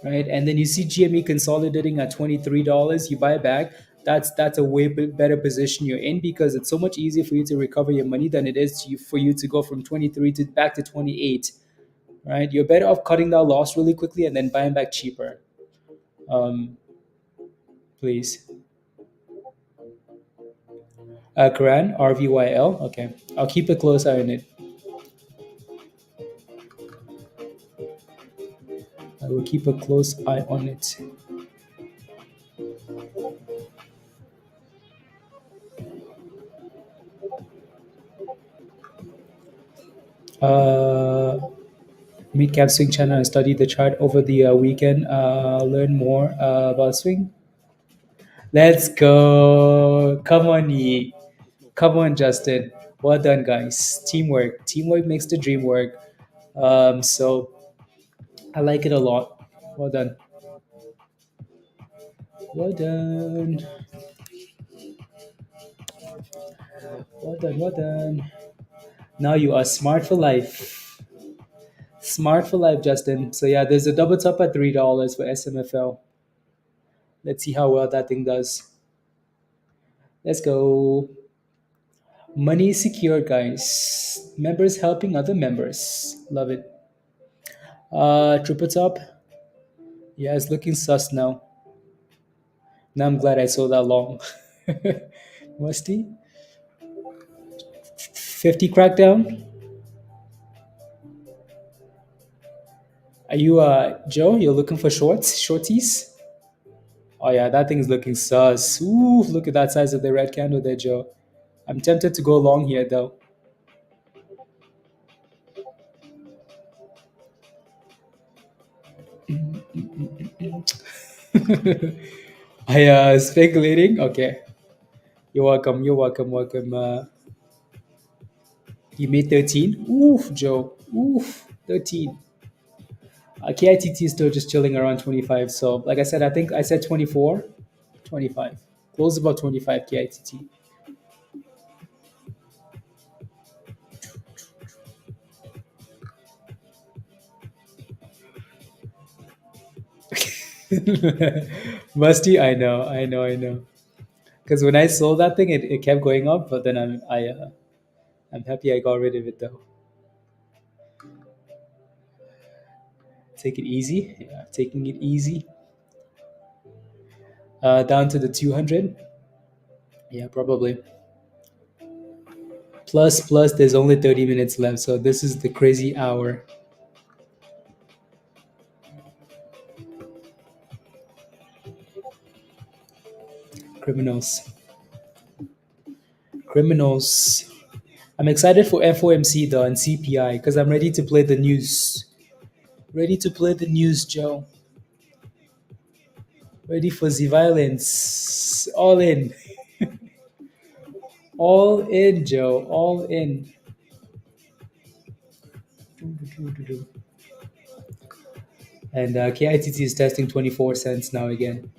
right? And then you see GME consolidating at $23, you buy back. That's a way better position you're in, because it's so much easier for you to recover your money than it is for you to go from 23 to back to 28, right? You're better off cutting that loss really quickly and then buying back cheaper. Um, please. Quran, RVYL. Okay, I'll keep a close eye on it. I will keep a close eye on it. Uh, Meet Cap Swing channel and study the chart over the weekend. Learn more about swing. Let's go. Come on, Yi. Come on, Justin. Well done, guys. Teamwork. Teamwork makes the dream work. So I like it a lot. Well done. Well done. Well done. Well done. Now you are smart for life. Smart for life, Justin. So yeah, there's a double top at $3 for SMFL. Let's see how well that thing does. Let's go. Money is secure, guys. Members helping other members. Love it. Triple top. Yeah, it's looking sus now. Now I'm glad I sold that long. Musty. 50 crackdown. Are you Joe? You're looking for shorties? Oh yeah, that thing's looking sus. Ooh, look at that size of the red candle there, Joe. I'm tempted to go long here though. I speculating. Okay. You're welcome. You're welcome. Welcome. You made 13. Oof, Joe. Oof, 13. KITT is still just chilling around 25. So, like I said, I think I said 24, 25. Close about 25 KITT. Musty, I know, I know, I know. Because when I sold that thing, it kept going up, but then I'm happy I got rid of it though. Take it easy. Yeah, taking it easy. Down to the 200. Yeah, probably. Plus, there's only 30 minutes left, so this is the crazy hour. Criminals. Criminals. I'm excited for FOMC though and CPI because I'm ready to play the news. Ready to play the news, Joe. Ready for the violence. All in. All in, Joe. All in. And KITT is testing 24 cents now again.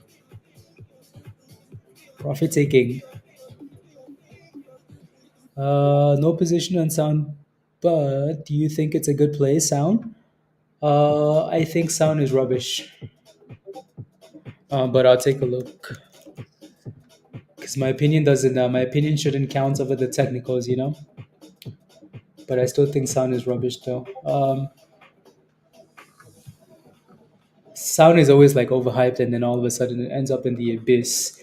Profit taking. No position on sound, but do you think it's a good play, sound? I think sound is rubbish, but I'll take a look because my opinion doesn't. My opinion shouldn't count over the technicals, you know. But I still think sound is rubbish, though. Sound is always like overhyped, and then all of a sudden it ends up in the abyss.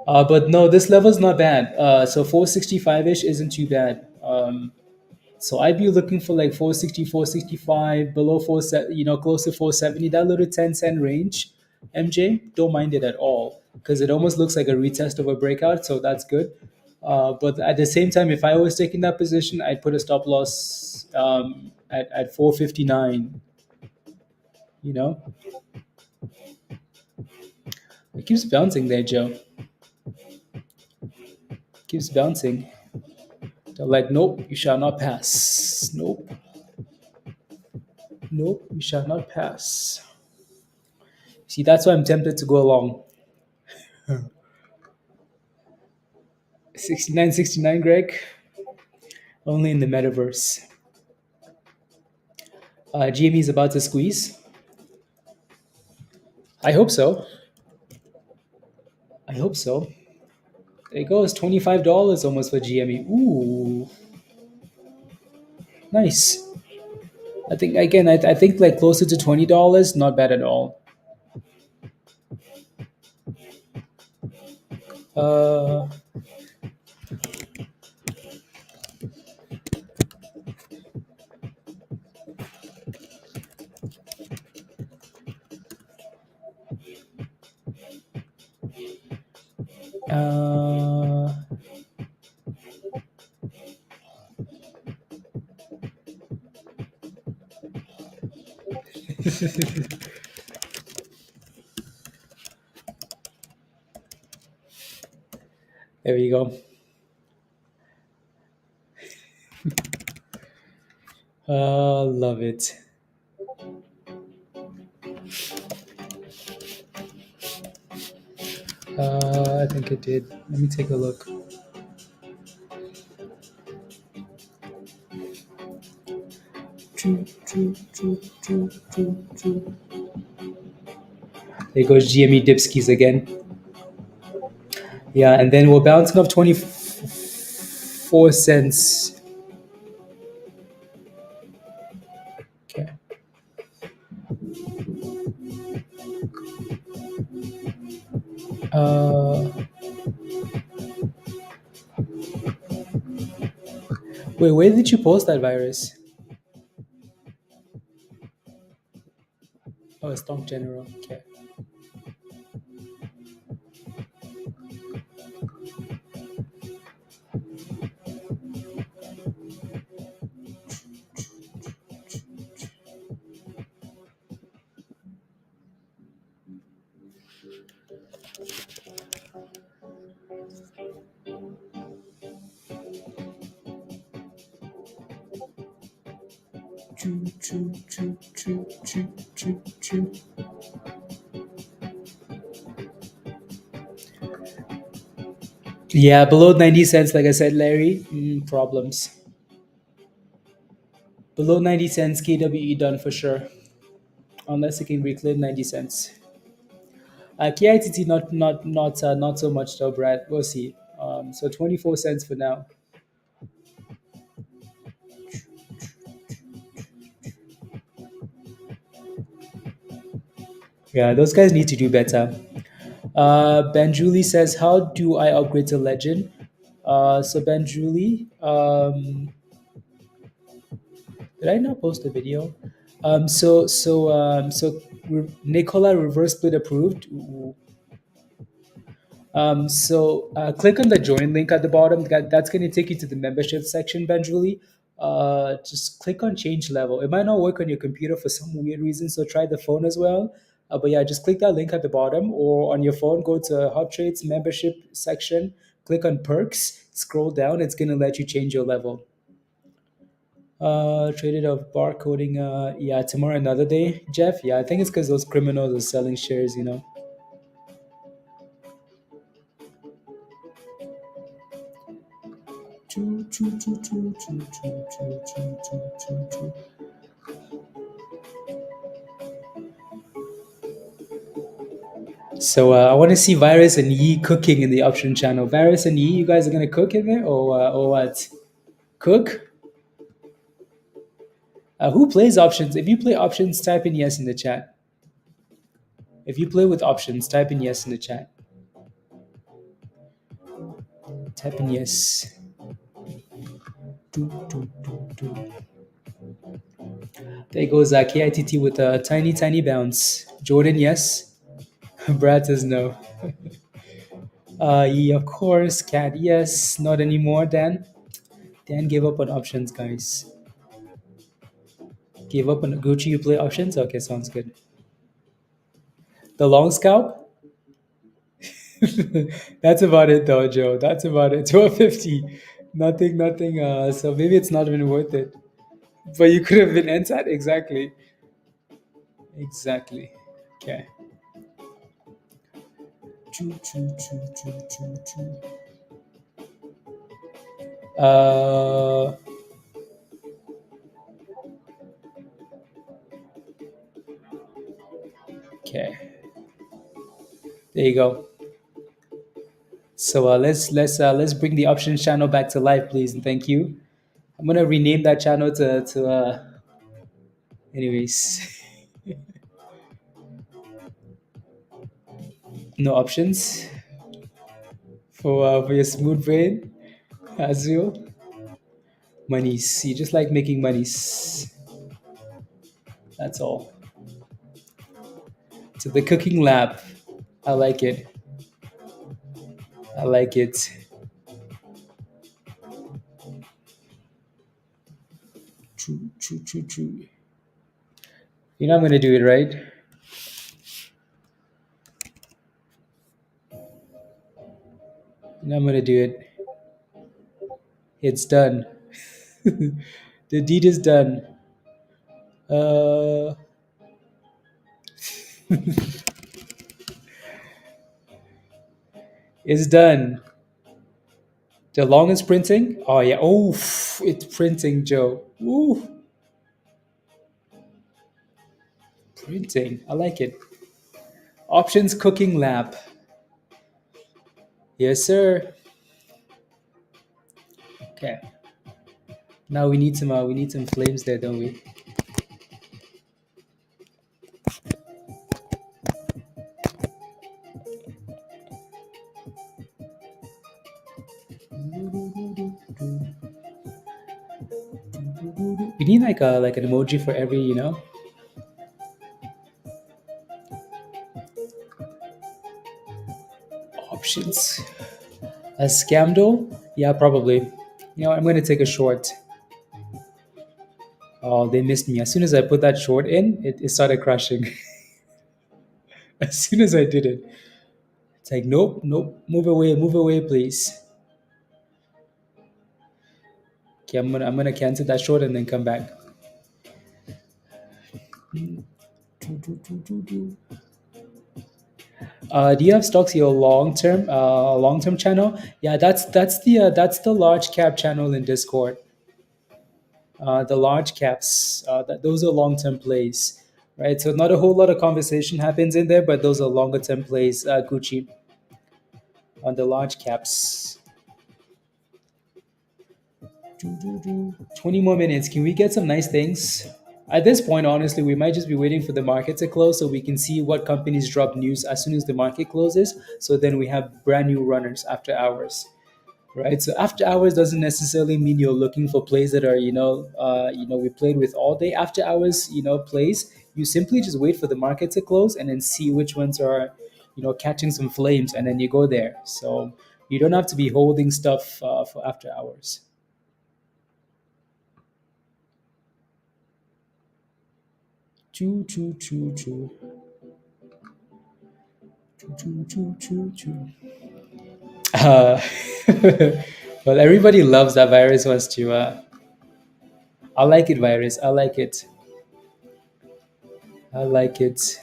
But no, this level's not bad. So 465 ish isn't too bad. So I'd be looking for like 460, 465, below close to 470. That little 10-cent range, MJ, don't mind it at all because it almost looks like a retest of a breakout. So that's good. But at the same time, if I was taking that position, I'd put a stop loss at 459. You know, it keeps bouncing there, Joe. Keeps bouncing. They're like, nope, you shall not pass. Nope, nope, you shall not pass. See, that's why I'm tempted to go along. 69, Greg. Only in the metaverse. GME is about to squeeze. I hope so. I hope so. There it goes, $25 almost for GME. Ooh, nice. I think again, I think like closer to $20, not bad at all. Uh, uh, there you go. Love it. I think it did. Let me take a look. True, true, true, true, true, true. There goes GME Dipskis again. Yeah, and then we're bouncing up 24 cents. Okay. Uh, wait, where did you post that virus? Oh, Stock General. Okay. Choo, choo, choo, choo, choo, choo, choo. Yeah, below 90 cents, like I said, Larry, problems. Below 90 cents, KWE done for sure. Unless it can reclaim 90 cents. KITT not so much though, Brad. We'll see. So 24 cents for now. Yeah, those guys need to do better. Ben says, "How do I upgrade to Legend?" So Ben did I not post a video? Nicola reverse split approved. Click on the join link at the bottom. That's going to take you to the membership section, Benjulie. Just click on change level. It might not work on your computer for some weird reason, so try the phone as well. But yeah, just click that link at the bottom, or on your phone, go to Hot Trades membership section, click on perks, scroll down. It's going to let you change your level. Traded of barcoding. Yeah, tomorrow another day, Jeff. Yeah, I think it's because those criminals are selling shares. Choo, choo, choo, choo, choo, choo, choo, choo, choo, choo, choo. So I want to see Virus and Yi cooking in the option channel. Virus and Yi, you guys are gonna cook in there, or what? Cook? Who plays options? If you play options, type in yes in the chat. If you play with options, type in yes in the chat. Type in yes. Do, do, do, do. There goes KITT with a tiny, tiny bounce. Jordan, yes. Brad says no. Yeah, of course. Cat, yes. Not anymore, Dan. Dan gave up on options, guys. Gave up on Gucci. You play options? Okay, sounds good. The long scalp? That's about it, though, Joe. That's about it. 1250. Nothing, nothing. So maybe it's not even worth it. But you could have been entered. Exactly. Exactly. Okay. Choo, choo, choo, choo, choo, choo. Uh, okay. There you go. So let's bring the options channel back to life, please, and thank you. I'm gonna rename that channel to anyways. No options for your smooth brain, Azul. Monies. You just like making monies. That's all. To the cooking lab. I like it. I like it. True, true, true, true. You know I'm gonna do it, right? You know I'm gonna do it. It's done. The deed is done. Uh, it's done. The longest printing? Oh yeah. Oh, it's printing, Joe. Ooh, printing. I like it. Options cooking lab. Yes, sir. Okay. Now we need some flames there, don't we? We need like an emoji for every, options. A scamdol? Yeah, probably. I'm gonna take a short. Oh, they missed me. As soon as I put that short in, it started crashing. As soon as I did it, it's like, nope, nope, move away, please. Okay, I'm gonna cancel that short and then come back. Do you have stocks your long term channel? Yeah, that's the large cap channel in Discord. The large caps, those are long term plays, right? So not a whole lot of conversation happens in there, but those are longer term plays. Gucci on the large caps. 20 more minutes. Can we get some nice things? At this point, honestly, we might just be waiting for the market to close so we can see what companies drop news as soon as the market closes. So then we have brand new runners after hours, right? So after hours doesn't necessarily mean you're looking for plays that are, we played with all day. After hours, plays, you simply just wait for the market to close and then see which ones are, catching some flames, and then you go there. So you don't have to be holding stuff for after hours. Choo choo choo choo. Choo choo choo choo choo. Uh, well, everybody loves that virus wants to. I like it, virus. I like it. I like it.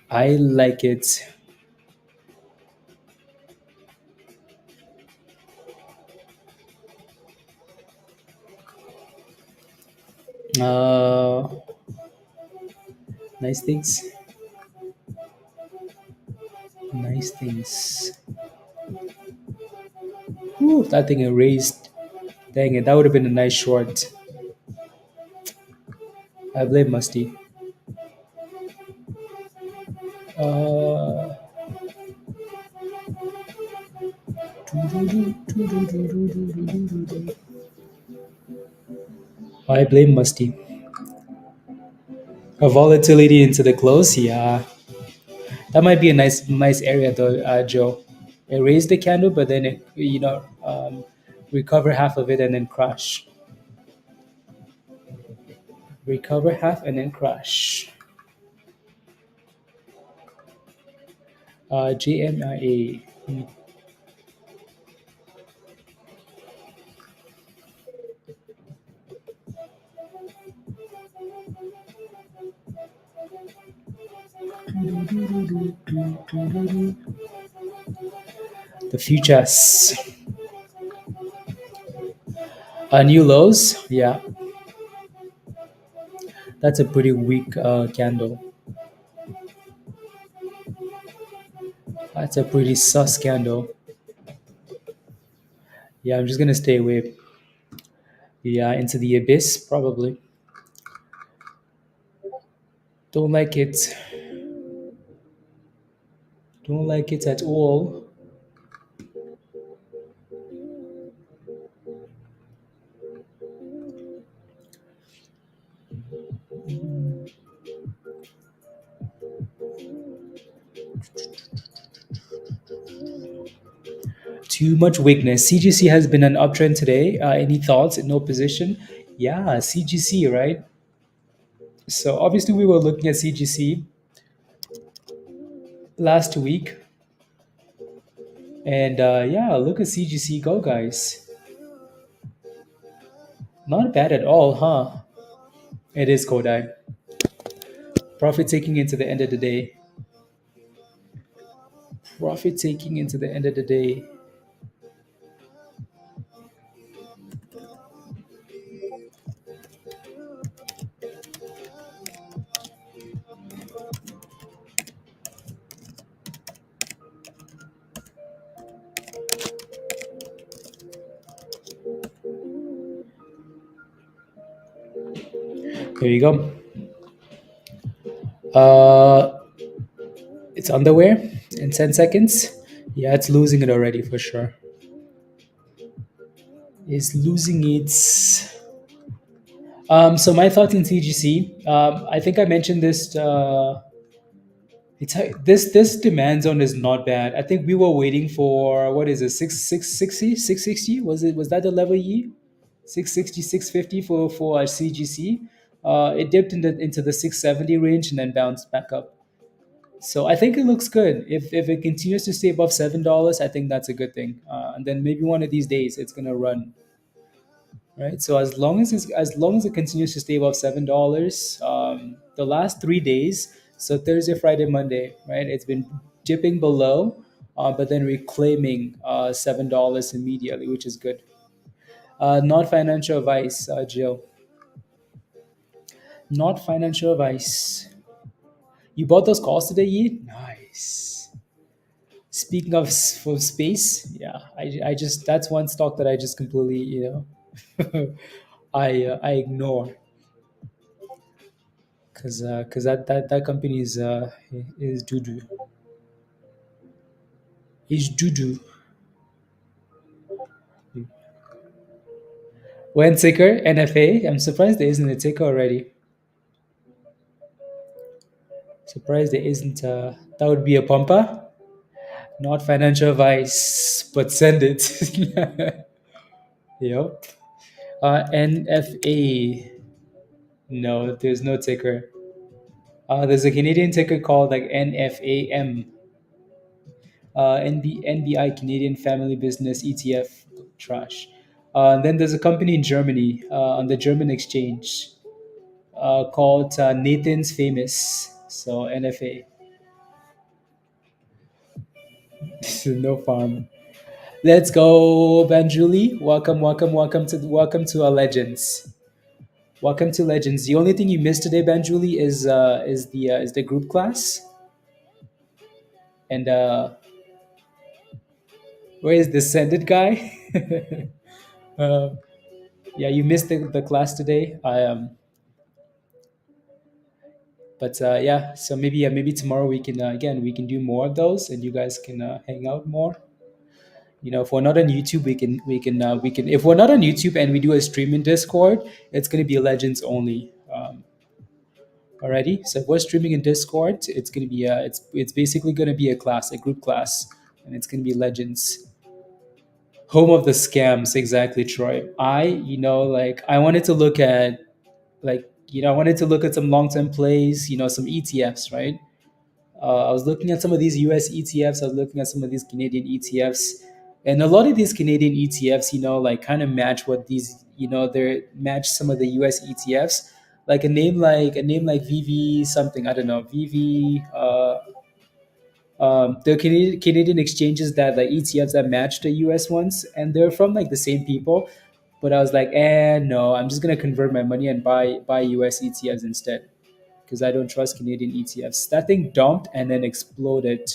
I like it. Uh, nice things. Nice things. Whew, that thing erased. Dang it, that would have been a nice short. I blame Musty. Uh, I blame Musty. A volatility into the close, yeah. That might be a nice area though, Joe. Erase the candle, but then recover half of it and then crash. Recover half and then crash. GMIA. The futures. New lows. Yeah, that's a pretty weak candle. That's a pretty sus candle. Yeah, I'm just gonna stay away. Yeah, into the abyss probably. Don't like it. Don't like it at all. Too much weakness. CGC has been an uptrend today. Any thoughts? No position. Yeah, CGC, right? So obviously we were looking at CGC last week, and yeah, look at CGC go, guys. Not bad at all, huh? It is Kodai. Profit taking into the end of the day. Profit taking into the end of the day. Here you go. Uh, it's underwear in 10 seconds. Yeah, it's losing it already for sure. It's losing its. So my thoughts in CGC. I think I mentioned this. This demand zone is not bad. I think we were waiting for what is it 660 was that the level E 660 650 for our CGC. It dipped into the 670 range and then bounced back up. So I think it looks good. If it continues to stay above $7, I think that's a good thing. And then maybe one of these days it's gonna run right. So as long as it continues to stay above $7, the last 3 days, so Thursday, Friday, Monday, right, it's been dipping below, but then reclaiming $7 immediately, which is good. Not financial advice, Jill. Not financial advice. You bought those calls today, Yi? Nice. Speaking of for space, yeah, I just that's one stock that I just completely I ignore because that company is doo doo is doo doo. When ticker NFA, I'm surprised there isn't a ticker already. Surprised there isn't. That would be a pumper. Not financial advice, but send it. Yep. NFA. No, there's no ticker. There's a Canadian ticker called like NFAM. NBI Canadian Family Business ETF. Trash. Then there's a company in Germany on the German exchange called Nathan's Famous. So NFA. No farm. Let's go, Banjuli. Welcome to our legends. Welcome to legends. The only thing you missed today, Banjuli, is the group class. And where is Descended guy? uh, yeah, you missed the class today. But yeah, so maybe tomorrow we can again we can do more of those, and you guys can hang out more. If we're not on YouTube, we can if we're not on YouTube and we do a stream in Discord, it's gonna be legends only. Already, so if we're streaming in Discord, it's gonna be it's basically gonna be a class, a group class, and it's gonna be legends. Home of the scams, exactly, Troy. I wanted to look at I wanted to look at some long term plays, some ETFs, right? I was looking at some of these US ETFs. I was looking at some of these Canadian ETFs, and a lot of these Canadian ETFs, like kind of match what these, they match some of the US ETFs. Like a name like VV something. I don't know VV. The Canadian exchanges that like ETFs that match the US ones, and they're from like the same people. But I was like, no, I'm just gonna convert my money and buy US ETFs instead because I don't trust Canadian ETFs. That thing dumped and then exploded.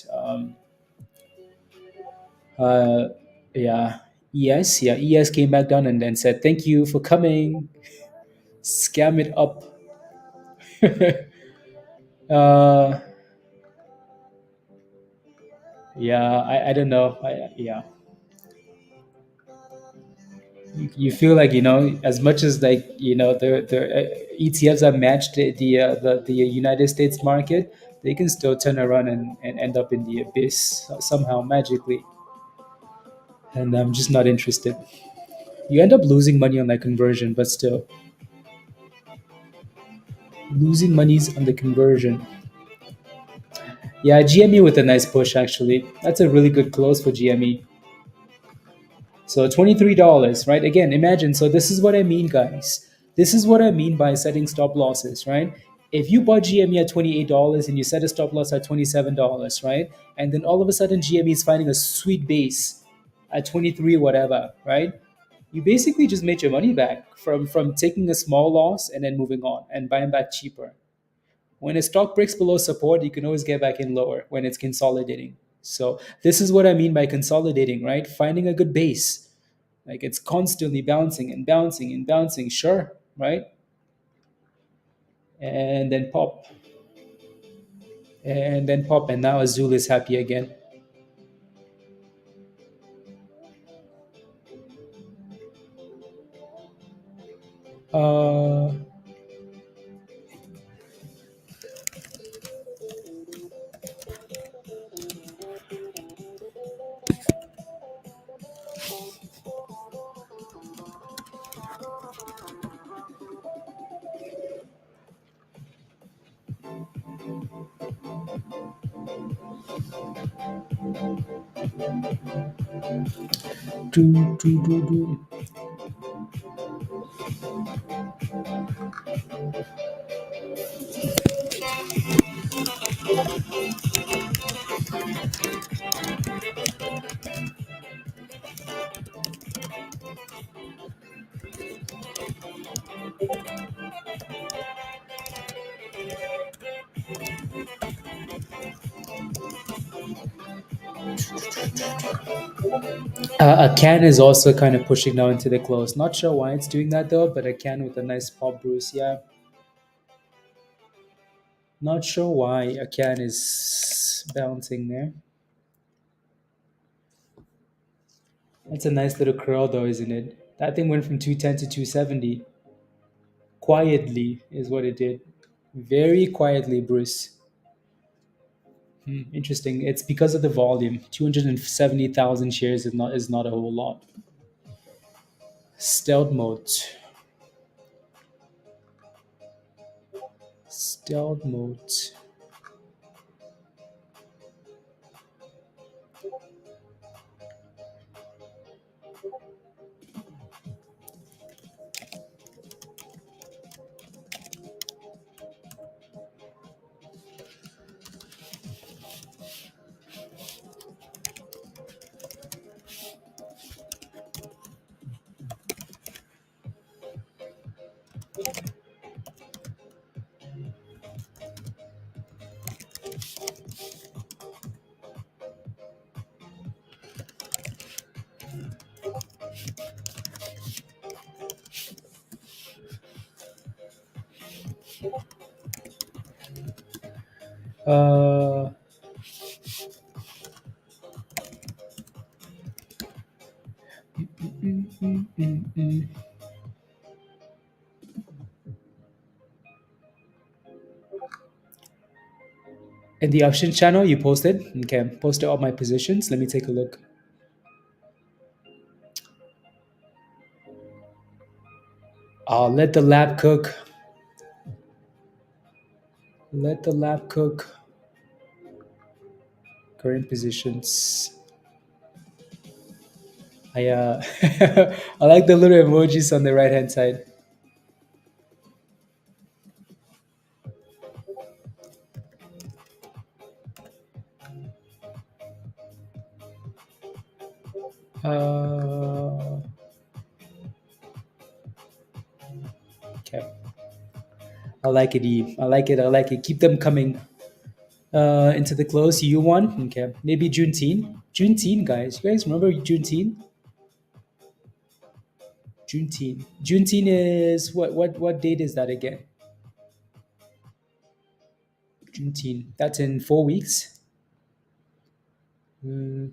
Uh, yeah, ES came back down and then said, "Thank you for coming." Scam it up. uh, yeah, I don't know. Yeah, you feel like as much as like the ETFs are matched the United States market, they can still turn around and end up in the abyss somehow magically, and I'm just not interested. You end up losing money on that conversion, but still losing monies on the conversion. Yeah, GME with a nice push actually. That's a really good close for GME. So $23, right? Again, imagine. So this is what I mean, guys. This is what I mean by setting stop losses, right? If you bought GME at $28 and you set a stop loss at $27, right? And then all of a sudden GME is finding a sweet base at 23 whatever, right? You basically just made your money back from taking a small loss and then moving on and buying back cheaper. When a stock breaks below support, you can always get back in lower when it's consolidating. So this is what I mean by consolidating, right? Finding a good base. Like it's constantly bouncing and bouncing and bouncing, sure, right? and then pop, and then pop, and now Azul is happy again. Uh, do, do, do, do. A can is also kind of pushing now into the close. Not sure why it's doing that though, but a can with a nice pop bruise. Yeah, not sure why a can is bouncing there. That's a nice little curl though, isn't it? That thing went from 210 to 270 quietly, is what it did. Very quietly, Bruce. Interesting. It's because of the volume. 270,000 shares is not a whole lot. Stealth mode. Stealth mode. Uh, mm, mm, mm, mm. In the option channel, you posted. Okay, posted all my positions. Let me take a look. I'll let the lab cook. Let the lab cook. Current positions. I like the little emojis on the right hand side. Uh, okay. I like it, Eve. I like it. I like it. Keep them coming into the close. You won. Okay. Maybe Juneteenth. Juneteenth, guys. You guys remember Juneteenth? Juneteenth. Juneteenth is what date is that again? Juneteenth. That's in 4 weeks. Mm,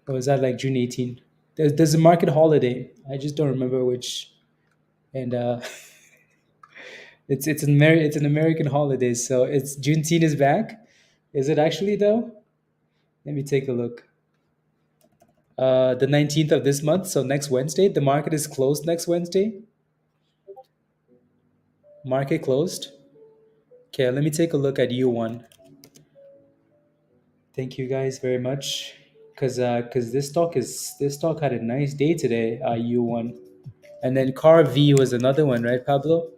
or is that like June 18th? There's a market holiday. I just don't remember which. And it's an American holiday, so it's Juneteenth is back. Is it actually though? Let me take a look. The 19th of this month, so next Wednesday. The market is closed next Wednesday. Market closed. Okay, let me take a look at U1. Thank you guys very much. Cause this stock had a nice day today. U1, and then Car V was another one, right, Pablo?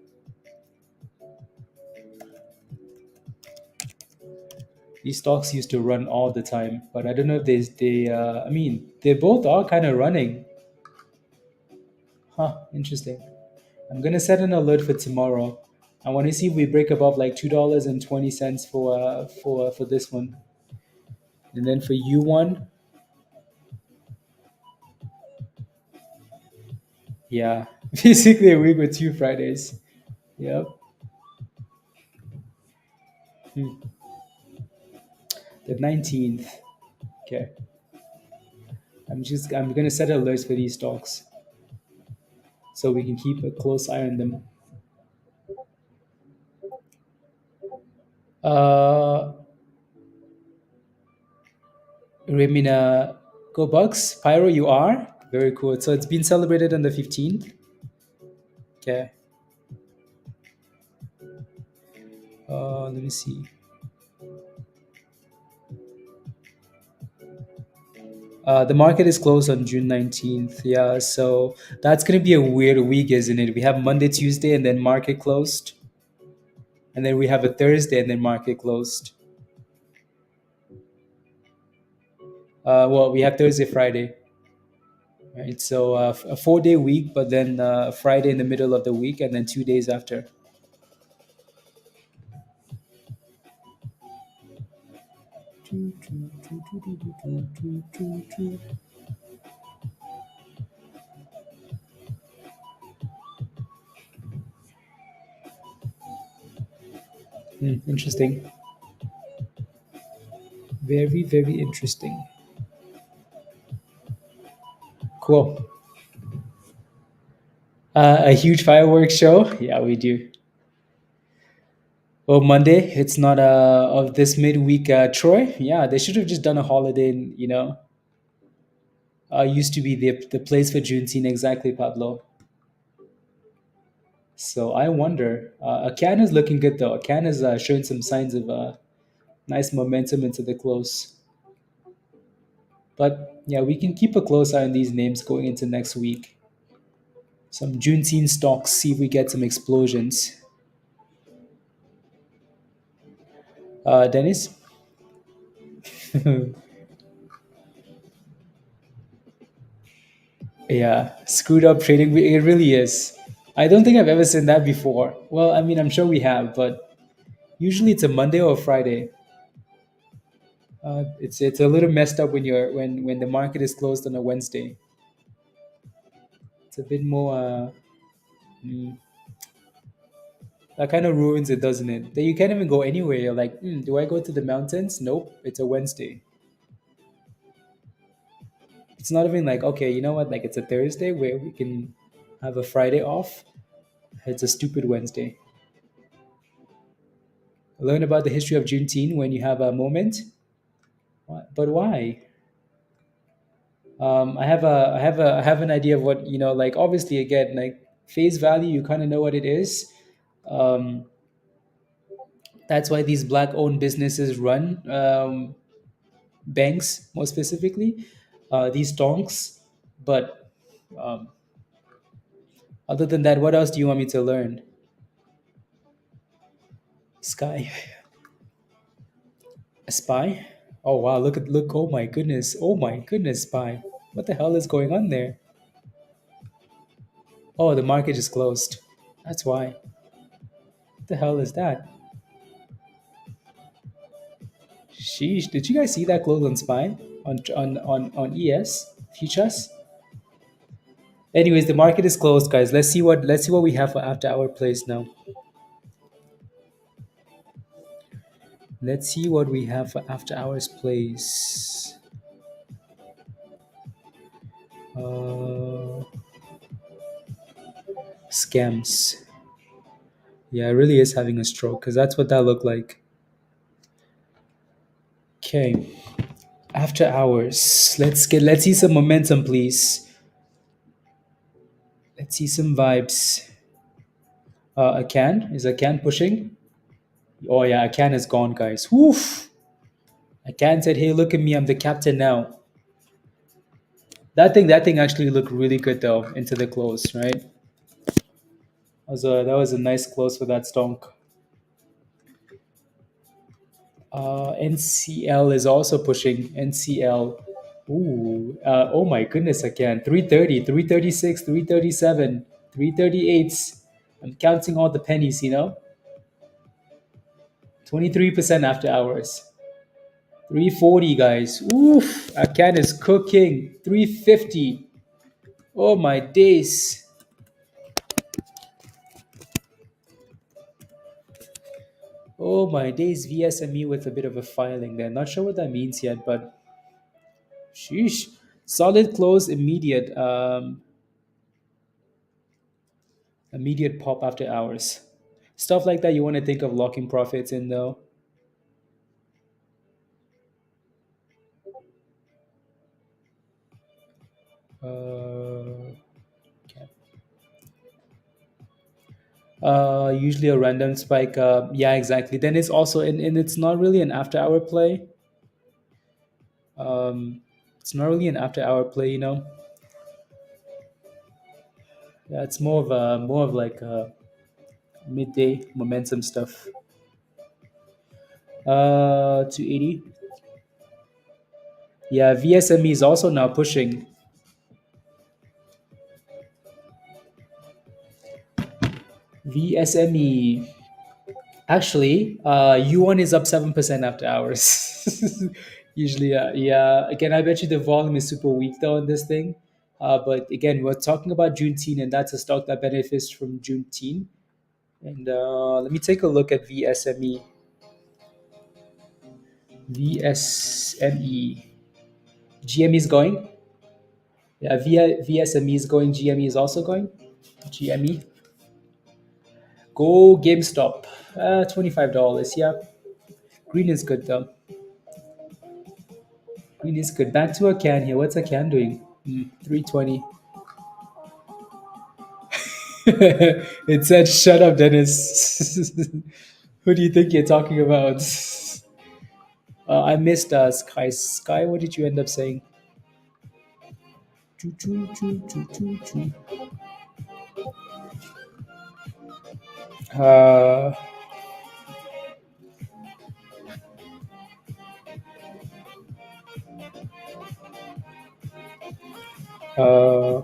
These stocks used to run all the time, but I don't know if I mean, they both are kind of running. Huh, interesting. I'm gonna set an alert for tomorrow. I want to see if we break above like $2.20 for this one, and then for U1, yeah, basically a week with 2 Fridays. Yep. Hmm. The 19th. Okay. I'm gonna set alerts for these stocks so we can keep a close eye on them. Uh, Remina, go Bucks. Pyro, you are very cool. So it's been celebrated on the 15th. Okay. Let me see. The market is closed on June 19th. Yeah, so that's gonna be a weird week, isn't it? We have Monday, Tuesday, and then market closed, and then we have a Thursday, and then market closed. Well, we have Thursday, Friday, right? So a 4 day week, but then Friday in the middle of the week, and then 2 days after. Interesting. Very, very interesting. Cool. A huge fireworks show. Yeah, we do. Oh, Monday. It's not of this midweek. Troy. Yeah, they should have just done a holiday. Used to be the place for Juneteenth exactly, Pablo. So I wonder. Akan is looking good though. Akan is showing some signs of nice momentum into the close. But yeah, we can keep a close eye on these names going into next week. Some Juneteenth stocks. See if we get some explosions. Dennis. Yeah, screwed up trading. It really is. I don't think I've ever seen that before. Well, I mean, I'm sure we have, but usually it's a Monday or a Friday. It's a little messed up when the market is closed on a Wednesday. It's a bit more. Mm, that kind of ruins it, doesn't it? That you can't even go anywhere. You're like, do I go to the mountains? Nope. It's a Wednesday. It's not even like, okay, you know what? Like it's a Thursday where we can have a Friday off. It's a stupid Wednesday. Learn about the history of Juneteenth when you have a moment. But why? I have an idea of what Like obviously, again, like face value, you kind of know what it is. Um, that's why these black-owned businesses run banks, more specifically, these stonks. But um, other than that, what else do you want me to learn? Sky, a spy? Oh wow! Look! Oh my goodness! Oh my goodness! Spy! What the hell is going on there? Oh, the market is closed. That's why. What the hell is that? Sheesh! Did you guys see that close on SPY on ES futures? Anyways, the market is closed, guys. Let's see what we have for after hour plays now. Let's see what we have for after hours plays. Uh, Scams. Yeah, it really is having a stroke because that's what that looked like. Okay, after hours. Let's see some momentum, please. Let's see some vibes. A can is a can pushing. Oh yeah, a can is gone, guys. Woof. Akan said, "Hey, look at me! I'm the captain now." That thing actually looked really good though into the close, right? That was a nice close for that stonk. NCL is also pushing NCL. Ooh, oh my goodness! Again, 330, 336, 337, 338. I'm counting all the pennies. 23% after hours. 340, guys. Oof! Akan is cooking. 350. Oh my days. Oh my days, VSME with a bit of a filing there. Not sure what that means yet, but sheesh. Solid close, immediate pop after hours. Stuff like that you want to think of locking profits in though. Okay. Usually a random spike. Yeah, exactly. Then it's also and it's not really an after hour play. Um, it's not really an after hour play, you know. Yeah, it's more of like midday momentum stuff. 280. Yeah, VSME is also now pushing. VSME. Actually, U1 is up 7% after hours. Usually, yeah. Again, I bet you the volume is super weak though in this thing. But again, we're talking about Juneteenth, and that's a stock that benefits from Juneteenth. And let me take a look at VSME. VSME. GME is going. Yeah, VSME is going. GME is also going. GME. Go GameStop. $25. Yeah. Green is good though. Green is good. Back to a can here. What's a can doing? 320. It said, "Shut up, Dennis." Who do you think you're talking about? I missed Sky. Sky, what did you end up saying? Choo, choo, choo, choo, choo, choo. Uh, uh,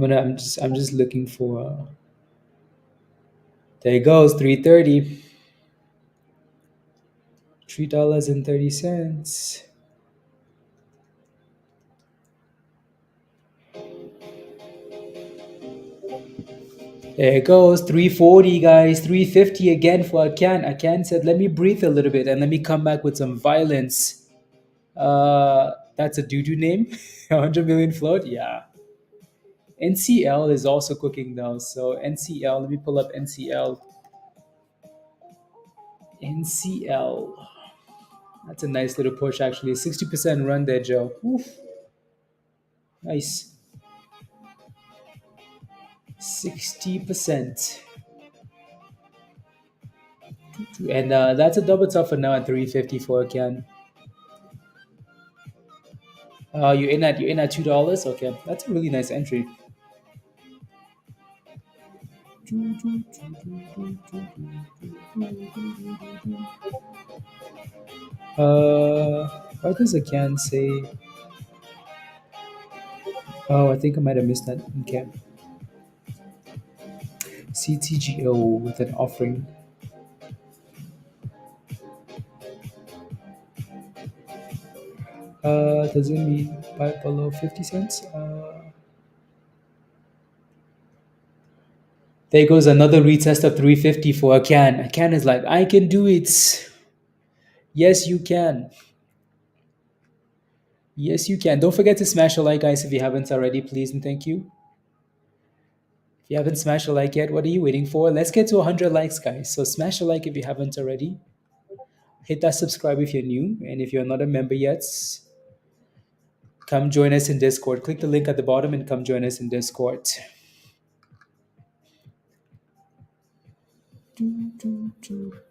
I'm just looking for. There it goes. 330. $3.30. There it goes. 340, guys. 350 again for a can. A can said, "Let me breathe a little bit and let me come back with some violence." That's a doo-doo name. 100 million float. Yeah. NCL is also cooking though. So NCL, let me pull up NCL. NCL. That's a nice little push actually. 60% run there, Joe. Oof. Nice. 60%. And that's a double top for now at 350 for a can. You're in at $2. Okay, that's a really nice entry. Why does a can say? Oh, I think I might have missed that. Okay. CTGO with an offering. Does it mean buy below 50 cents? There goes another retest of 350 for a can. A can is like, I can do it. Yes, you can. Yes, you can. Don't forget to smash a like, guys, if you haven't already, please and thank you. If you haven't smashed a like yet, what are you waiting for? Let's get to 100 likes, guys. So smash a like if you haven't already. Hit that subscribe if you're new. And if you're not a member yet, come join us in Discord. Click the link at the bottom and come join us in Discord.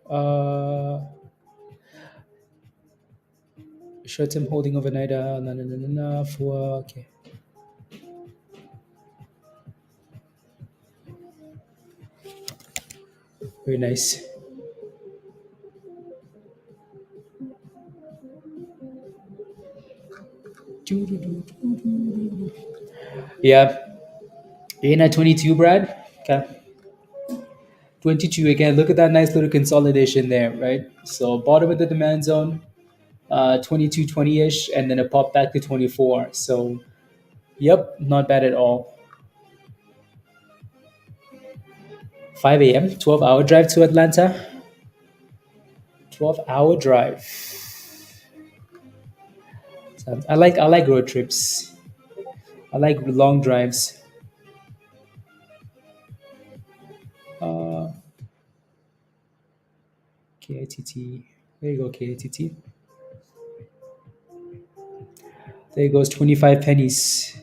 Uh, Short term holding overnight. For okay. Very nice. Yeah. You're in at 22, Brad. Okay. 22 again. Look at that nice little consolidation there, right? So bottom of the demand zone. 2220 ish, and then it popped back to 24. So, yep, not bad at all. 5 a.m., 12-hour drive to Atlanta. 12-hour drive. So I like road trips. I like long drives. Uh, KITT. There you go, KITT. There goes 25 pennies.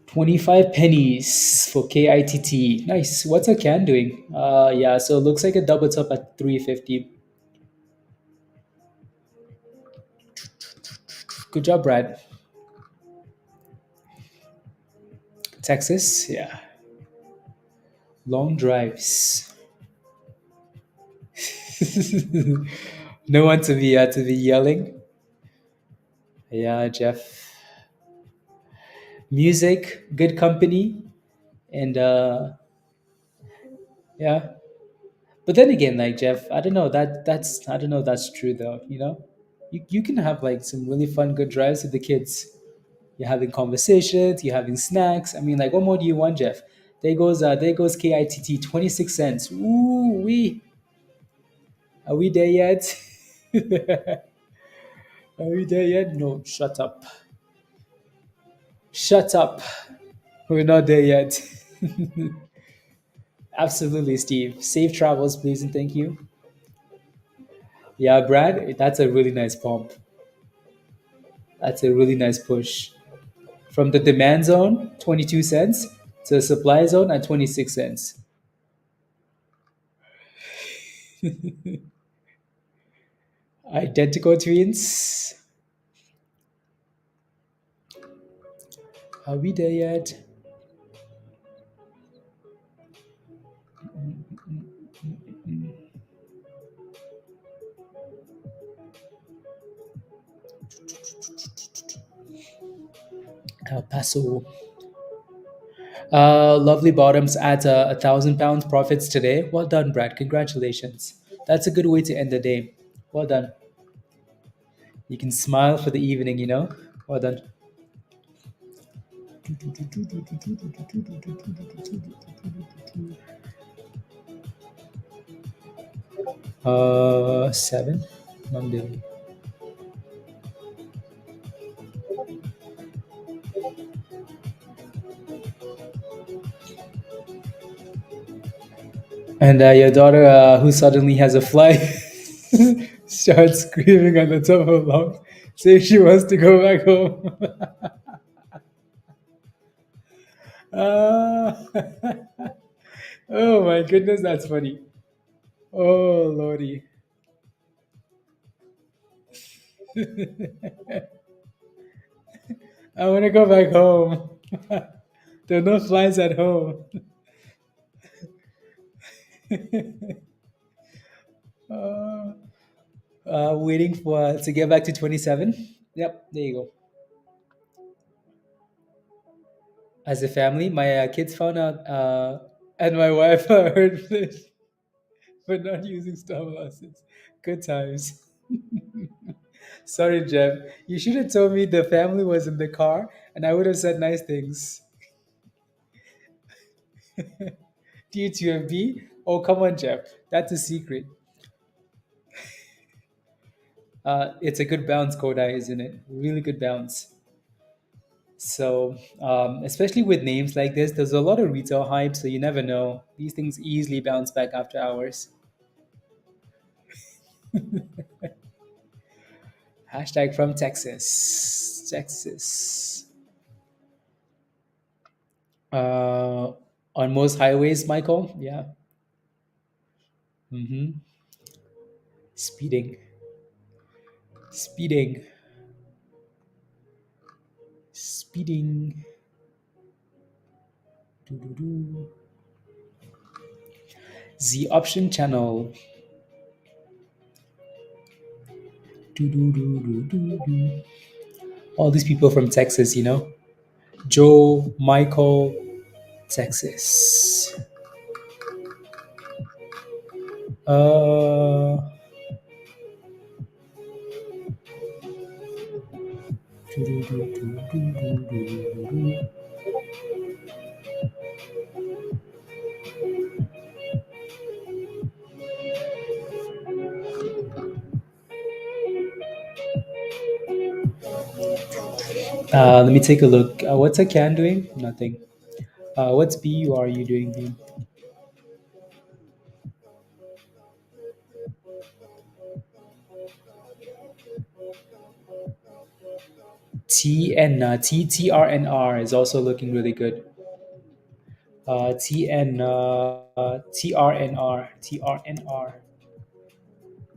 25 pennies for KITT. Nice. What's a can doing? Yeah, so it looks like it doubles up at 350. Good job, Brad. Texas, yeah. Long drives. No one to be yelling. Yeah, Jeff. Music, good company, and yeah. But then again, like Jeff, I don't know that's I don't know if that's true though. You can have like some really fun, good drives with the kids. You're having conversations, you're having snacks. I mean, like, what more do you want, Jeff? There goes KITT, 26 cents. Ooh, are we there yet? Are we there yet? No, shut up. Shut up. We're not there yet. Absolutely, Steve. Safe travels, please, and thank you. Yeah, Brad, that's a really nice pump. That's a really nice push. From the demand zone, 22 cents, to the supply zone at 26 cents. Identical twins. Are we there yet? El Paso. Lovely Bottoms adds £1,000 profits today. Well done, Brad. Congratulations. That's a good way to end the day. Well done. You can smile for the evening. Well done. 7. Monday. And your daughter, who suddenly has a fly, starts screaming at the top of her lungs, saying she wants to go back home. uh, oh my goodness, that's funny. Oh lordy. I want to go back home. There are no flies at home. Uh, waiting for to get back to 27. Yep, there you go. As a family, my kids found out, and my wife heard this for not using stop losses. Good times. Sorry, Jeff. You should have told me the family was in the car, and I would have said nice things. TTMB? Oh, come on, Jeff. That's a secret. It's a good bounce, Kodai, isn't it? Really good bounce. So, especially with names like this, there's a lot of retail hype, so you never know. These things easily bounce back after hours. Hashtag from Texas. Texas. Uh, on most highways, Michael? Yeah. Mm-hmm. Speeding. Speeding. Speeding. Doo-doo-doo. The option channel. Doo-doo-doo-doo-doo-doo. All these people from Texas. Joe, Michael, Texas. Uh, let me take a look. What's a can doing? Nothing. What's BURU doing? B? TTRNR is also looking really good. TRNR.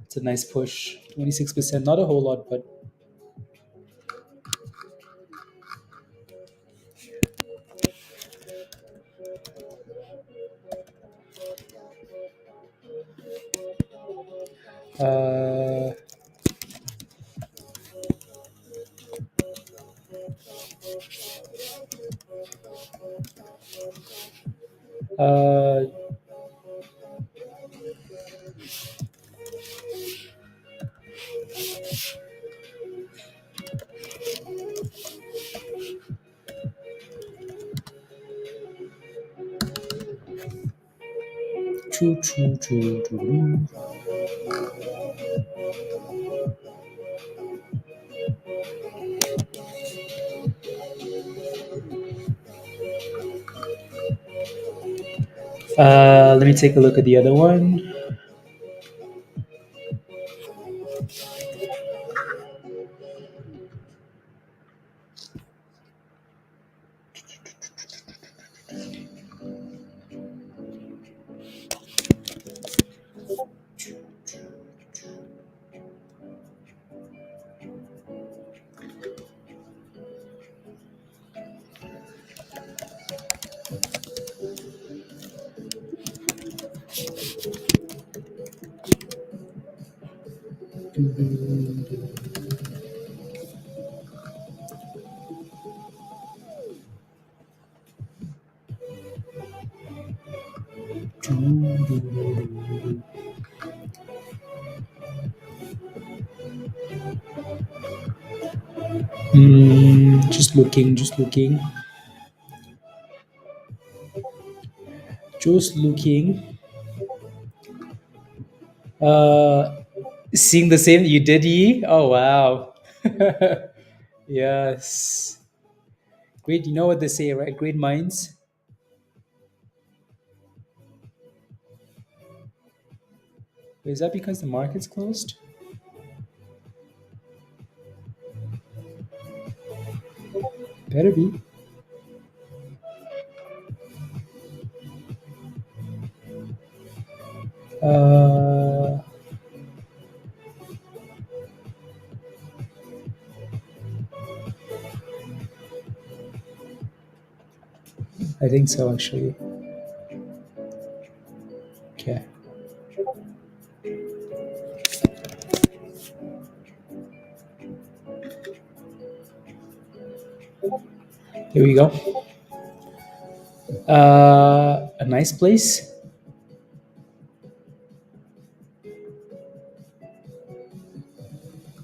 It's a nice push. 26%, not a whole lot, but uh, uh, choo, choo, choo, choo. Let me take a look at the other one. Just looking, just looking. Uh, Seeing the same you did, Yi? Oh wow. Yes. Great. You know what they say, right? Great minds. Is that because the market's closed? Better be. Uh, I think so, actually. Okay. Here we go. A nice place.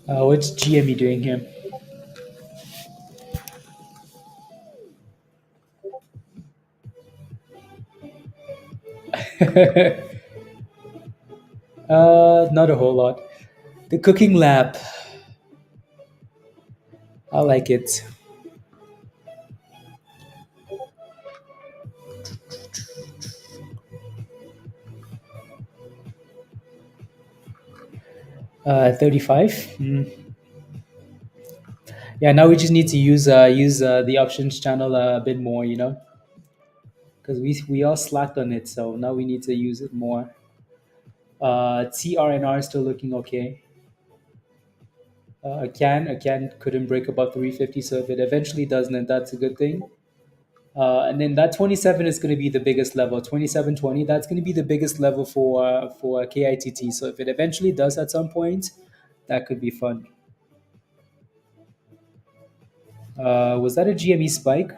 What's GME doing here? Not a whole lot. The cooking lab. I like it. 35. Yeah, now we just need to use the options channel a bit more, because we all slacked on it, so now we need to use it more. TRNR is still looking okay. A can couldn't break above 350, so if it eventually does, then that's a good thing. And then that 27 is going to be the biggest level. 27.20, that's going to be the biggest level for KITT. So if it eventually does at some point, that could be fun. Was that a GME spike?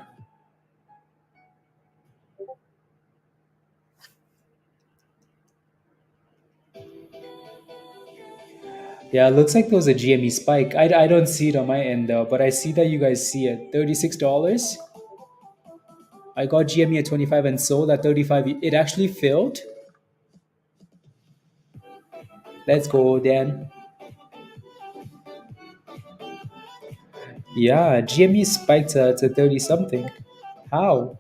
Yeah, it looks like there was a GME spike. I don't see it on my end though, but I see that you guys see it. $36. I got GME at 25 and sold at 35. It actually filled. Let's go, Dan. Yeah, GME spiked to 30 something. How?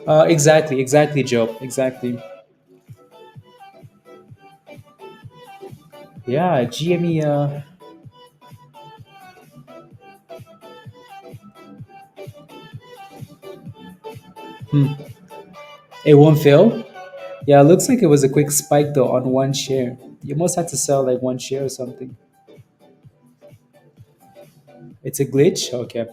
Exactly, Joe. Exactly. Yeah, GME. It won't fail. Yeah, it looks like it was a quick spike though on one share. You must have to sell like one share or something. It's a glitch. Okay.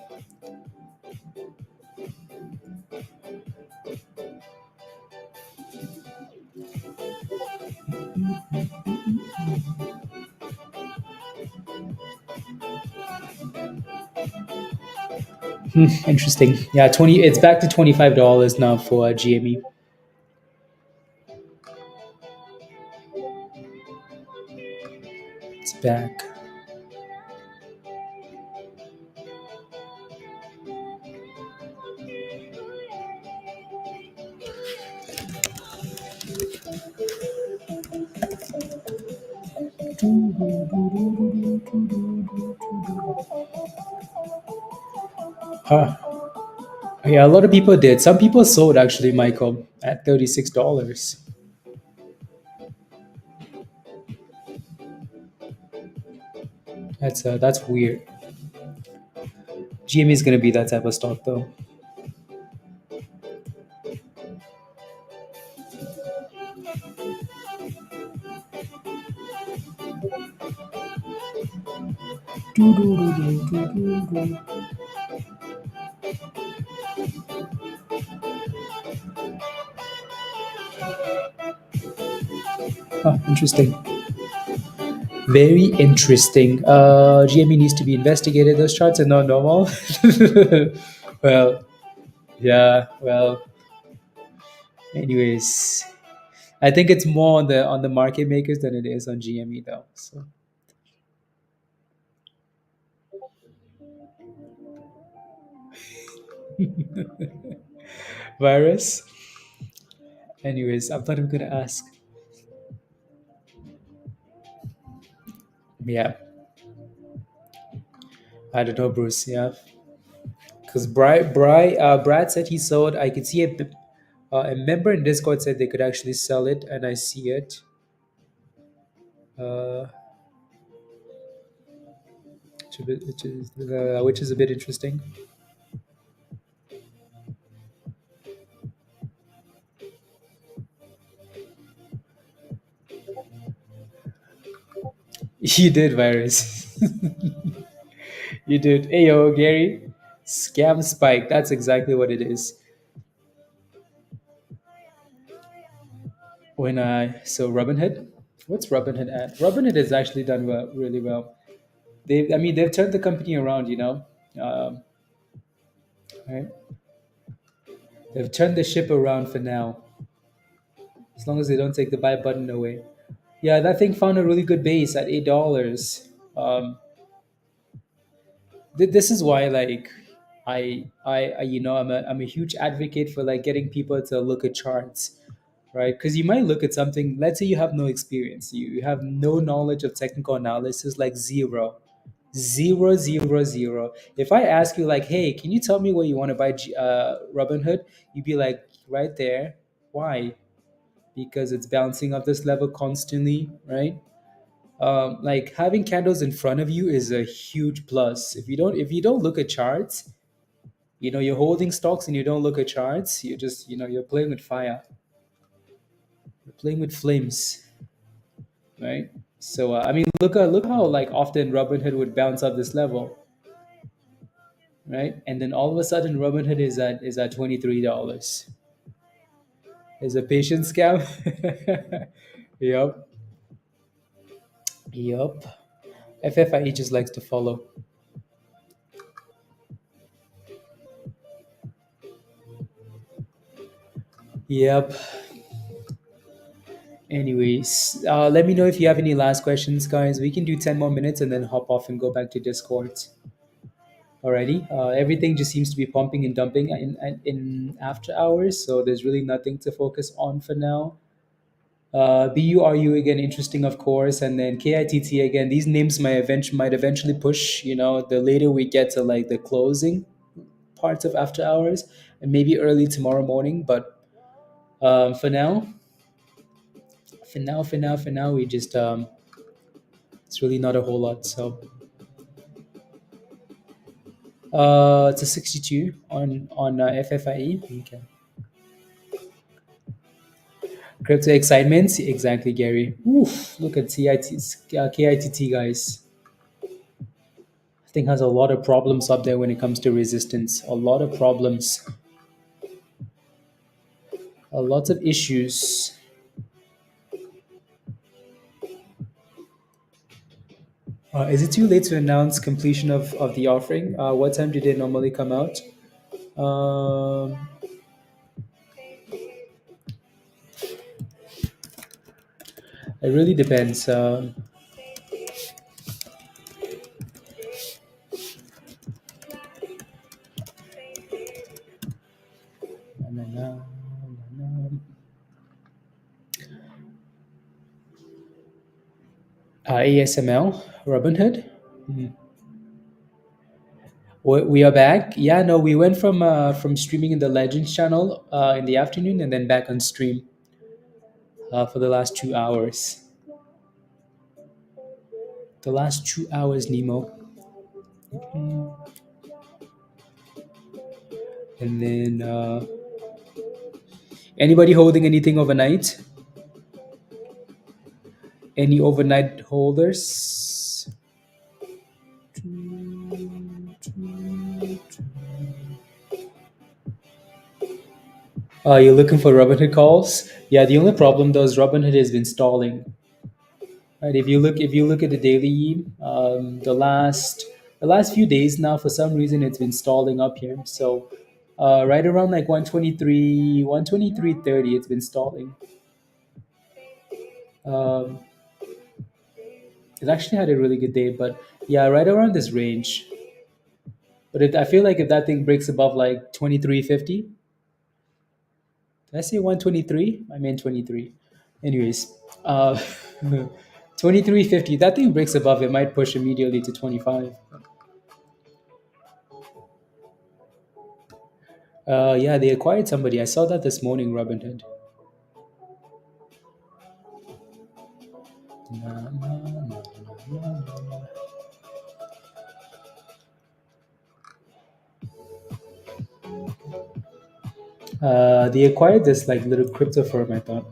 Interesting. Yeah, 20. It's back to $25 now for GME. It's back. Huh. Yeah, a lot of people did. Some people sold actually, Michael, at $36. That's weird. GME is gonna be that type of stock though. Huh, interesting. Very interesting. GME needs to be investigated. Those charts are not normal. Well, yeah. Well, anyways, I think it's more on the market makers than it is on GME though. So virus. Anyways, I'm not even gonna ask. Yeah, I don't know, Bruce. Yeah, because Brad said he sold. I could see a member in Discord said they could actually sell it, and I see it. Uh, which is a bit interesting. You did, virus. You did. Hey yo, Gary, scam spike. That's exactly what it is. When I so Robinhood, what's Robinhood at? Robinhood has actually done well, really well. I mean, they've turned the company around. Um, right? They've turned the ship around for now. As long as they don't take the buy button away. Yeah, that thing found a really good base at $8. This is why, like, I'm a huge advocate for like getting people to look at charts, right? Because you might look at something. Let's say you have no experience, you have no knowledge of technical analysis, like zero, zero, zero, zero. If I ask you, like, hey, can you tell me where you want to buy Robinhood? You'd be like, right there. Why? Because it's bouncing up this level constantly, right? Like having candles in front of you is a huge plus. If you don't look at charts, you're holding stocks and you don't look at charts, you're just you're playing with fire, you're playing with flames, right? So I mean, look how like often Robinhood would bounce up this level, right? And then all of a sudden Robinhood is at $23. Is a patient scam. Yep. Yep. FFIE just likes to follow. Yep. Anyways, let me know if you have any last questions, guys. We can do 10 more minutes and then hop off and go back to Discord. Alrighty. Everything just seems to be pumping and dumping in after hours, so there's really nothing to focus on for now. BURU again, interesting, of course, and then KITT again. These names might eventually push. The later we get to like the closing parts of after hours, and maybe early tomorrow morning. But for now, we just it's really not a whole lot. So it's a 62 on FFIE. Okay. Crypto excitement, exactly, Gary. Oof, look at KITT, guys. I think has a lot of problems up there when it comes to resistance. A lot of problems, a lot of issues. Is it too late to announce completion of the offering? What time did it normally come out? Um, it really depends. Na, na, na, na, na. ASML, Robinhood. We are back. Yeah, no, we went from streaming in the Legends channel in the afternoon and then back on stream for the last 2 hours. The last 2 hours, Nemo. And then anybody holding anything overnight? Any overnight holders? You're looking for Robinhood calls? Yeah, the only problem though is Robinhood has been stalling. Right? If you look at the daily, the last few days now, for some reason, it's been stalling up here. So, right around like 123, 123.30, it's been stalling. Um, it actually had a really good day, but yeah, right around this range. But I feel like if that thing breaks above like 23.50, did I say 123? I meant 23. Anyways, uh, 23.50. That thing breaks above, it might push immediately to 25. Yeah, they acquired somebody. I saw that this morning, Robinhood. Na, na, na, na, na, na. They acquired this like little crypto firm, I thought.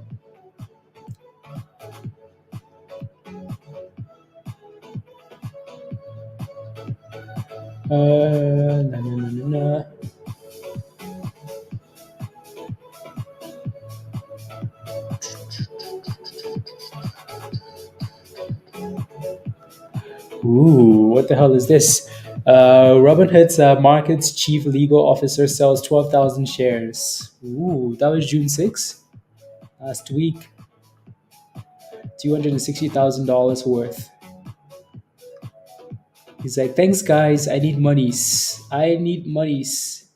Na, na, na, na, na. Ooh, what the hell is this? Robinhood's markets chief legal officer sells 12,000 shares. Ooh, that was June 6th, last week. $260,000 worth. He's like, thanks, guys. I need monies. I need monies.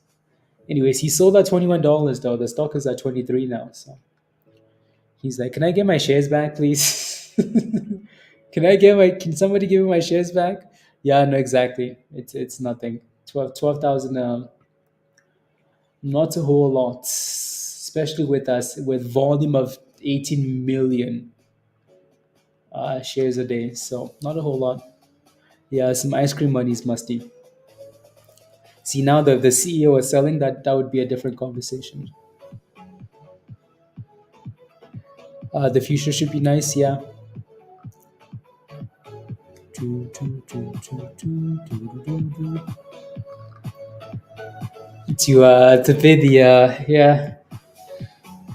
Anyways, he sold at $21 though. The stock is at 23 now. So he's like, can I get my shares back, please? Can somebody give me my shares back? Yeah, no, exactly. It's nothing. 12,000. Not a whole lot, especially with us with volume of 18 million shares a day. So not a whole lot. Yeah, some ice cream money is musty. See, now the CEO is selling that would be a different conversation. The future should be nice, yeah. To pay the yeah,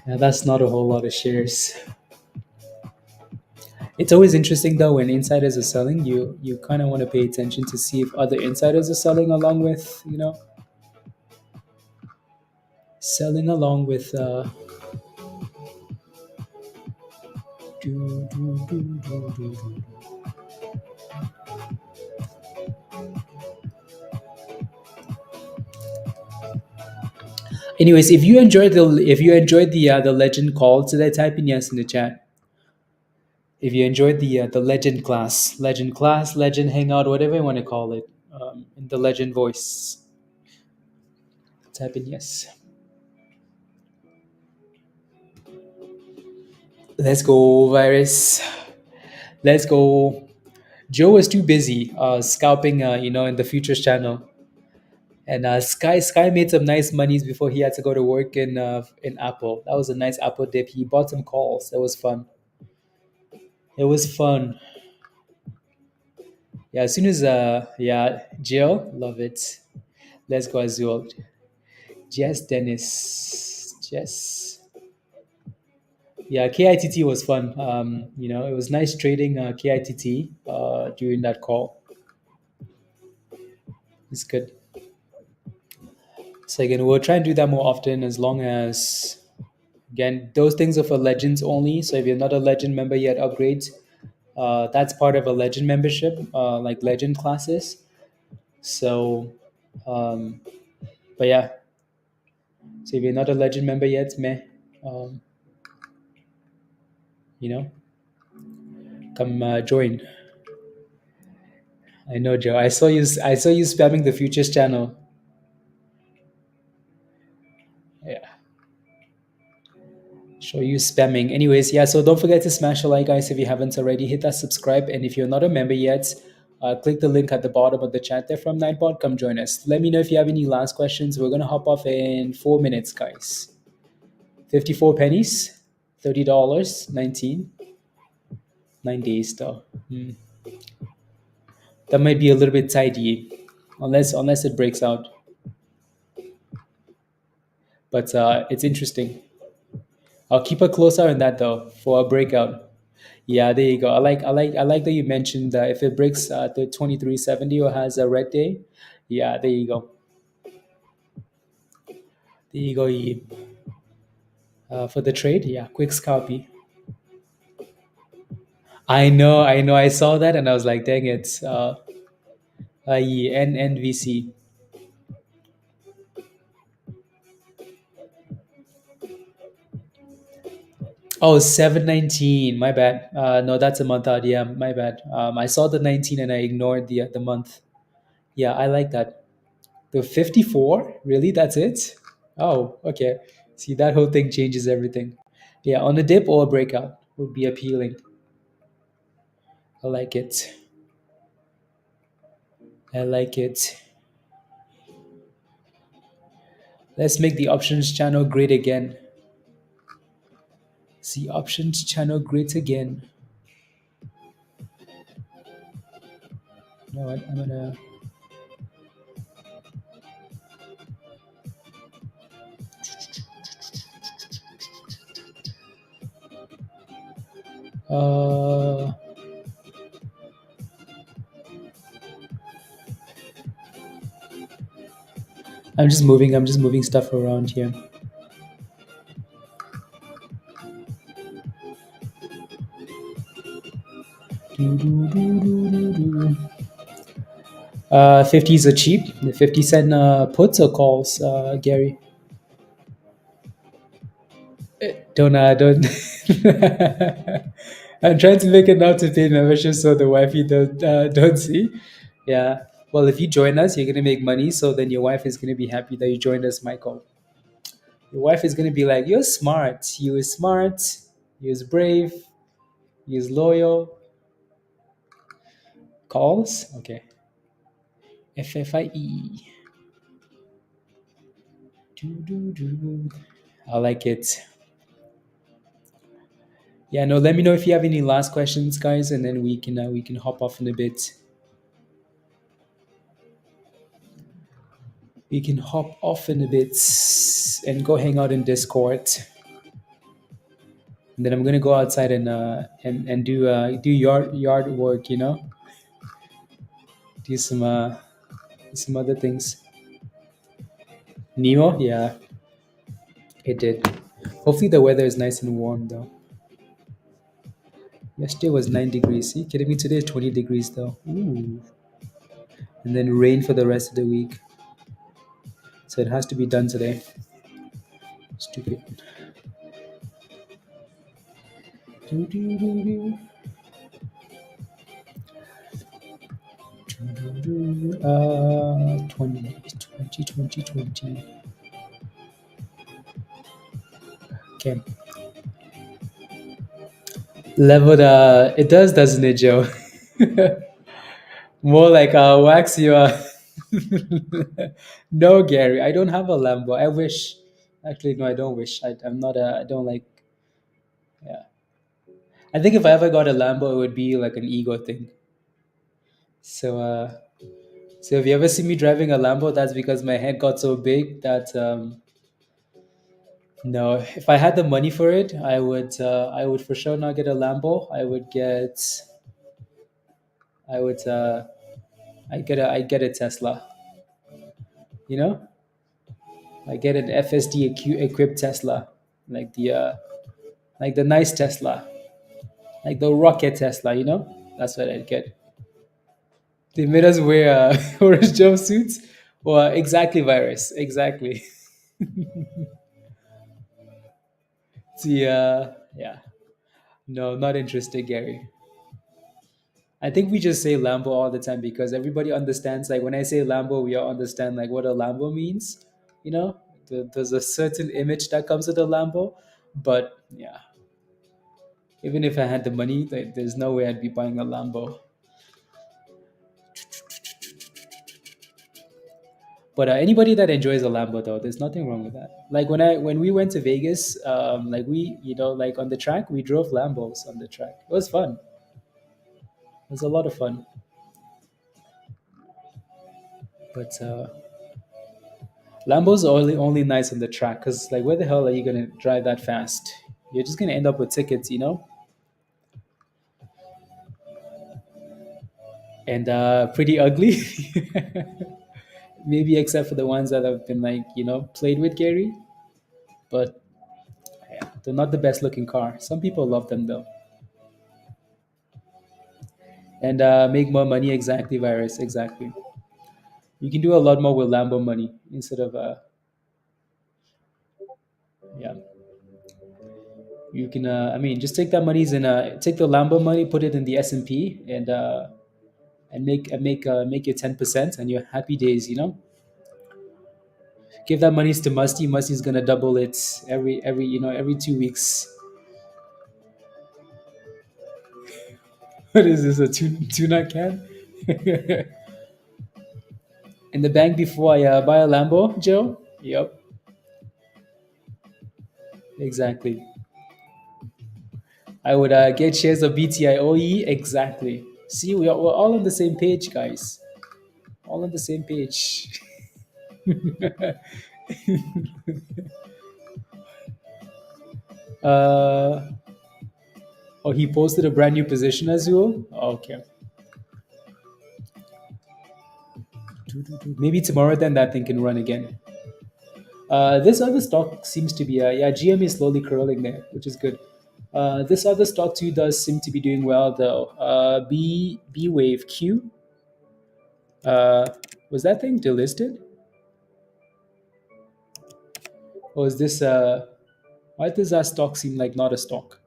that's not a whole lot of shares. It's always interesting though when insiders are selling. You kind of want to pay attention to see if other insiders are selling along with selling along with Do, do, do, do, do, do. Anyways, if you enjoyed the legend call, so that type in yes in the chat. If you enjoyed the legend hangout, whatever you want to call it, in the legend voice, type in yes. Let's go, virus. Let's go. Joe was too busy scalping, in the futures channel, and Sky made some nice monies before he had to go to work in Apple. That was a nice Apple dip. He bought some calls. That was fun. It was fun. Yeah, as soon as Jill, love it. Let's go Azul. Jess Dennis. Jess. Yeah, KITT was fun. It was nice trading KITT during that call. It's good. So again, we'll try and do that more often as long as again those things are for legends only. So if you're not a legend member yet, upgrades. That's part of a legend membership, like legend classes. So, um, but yeah, so if you're not a legend member yet, meh, um, you know, come join. I know, Joe. I saw you spamming the futures channel. Yeah, show you spamming. Anyways, yeah. So don't forget to smash a like, guys, if you haven't already. Hit that subscribe, and if you're not a member yet, click the link at the bottom of the chat there from Nightbot. Come join us. Let me know if you have any last questions. We're gonna hop off in 4 minutes, guys. 54 pennies, $30, 9 days though. That might be a little bit tidy, unless it breaks out. But it's interesting. I'll keep a close eye on that though for a breakout. Yeah, there you go. I like that you mentioned that if it breaks the 2370 or has a red day. Yeah, there you go. There you go. For the trade, yeah, quick scalpy. I know. I saw that and I was like, dang it. NVC. Oh, 719. My bad. No, that's a month out. Yeah, my bad. I saw the 19 and I ignored the month. Yeah, I like that. The 54? Really? That's it? Oh, okay. See, that whole thing changes everything. Yeah, on a dip or a breakout would be appealing. I like it. I like it. Let's make the options channel great again. See, options channel great again. You know what? I'm gonna. Uh, I'm just moving. I'm just moving stuff around here. Do, do, do, do, do, do. 50s are cheap. The 50 cent puts or calls, Gary. Don't. I'm trying to make it now to pay membership so the wifey don't see. Yeah. Well, if you join us, you're gonna make money. So then your wife is gonna be happy that you joined us, Michael. Your wife is gonna be like, "You're smart. You was smart. You was brave. You was loyal." Calls. Okay. FFIE. Do, do, do. I like it. Yeah, no, let me know if you have any last questions, guys, and then we can hop off in a bit. We can hop off in a bit and go hang out in Discord. And then I'm gonna go outside and do yard work, do some other things. Nemo, yeah, it did. Hopefully the weather is nice and warm though. Yesterday was 9 degrees. Are you kidding me? Today is 20 degrees though. Ooh. And then rain for the rest of the week. So it has to be done today. Stupid. Do, do, do, do. Do, do, do. 20, 20, 20, 20. Okay. Leveled, it does, doesn't it, Joe? More like wax you No, Gary, I don't have a Lambo. I wish. Actually, no, I don't wish. I'm not a. I don't like. Yeah. I think if I ever got a Lambo, it would be like an ego thing. So, so if you ever see me driving a Lambo, that's because my head got so big that no, if I had the money for it, I would for sure not get a Lambo. I would I get a Tesla. You know, I get an FSD equipped Tesla, like the nice Tesla, like the rocket Tesla. You know, that's what I'd get. They made us wear orange jumpsuits. Well, exactly, virus. Exactly. The yeah. No, not interested, Gary. I think we just say Lambo all the time because everybody understands. Like when I say Lambo, we all understand like what a Lambo means. You know, there's a certain image that comes with a Lambo. But yeah, even if I had the money, like, there's no way I'd be buying a Lambo. But anybody that enjoys a Lambo, though, there's nothing wrong with that. Like when we went to Vegas, like we like on the track, we drove Lambos on the track. It was fun. It was a lot of fun. But Lambos are only nice on the track because like where the hell are you gonna drive that fast? You're just gonna end up with tickets, and pretty ugly. Maybe except for the ones that have been like played with Gary, but yeah, they're not the best looking car. Some people love them though, and make more money. Exactly, virus. Exactly. You can do a lot more with Lambo money instead of yeah. You can I mean just take that money's in take the Lambo money, put it in the S&P, and make your 10% and your happy days. Give that monies to Musty. Musty's gonna double it every 2 weeks. What is this, a tuna can? In the bank before I buy a Lambo, Joe? Yep, exactly. I would get shares of BTIOE. Exactly. See, we're all on the same page, guys. All on the same page. uh, oh, he posted a brand new position as well? Okay. Maybe tomorrow then that thing can run again. This other stock seems to be, yeah, GME is slowly curling there, which is good. This other stock too does seem to be doing well though. B Wave Q. Uh, was that thing delisted? Or is this, why does that stock seem like not a stock?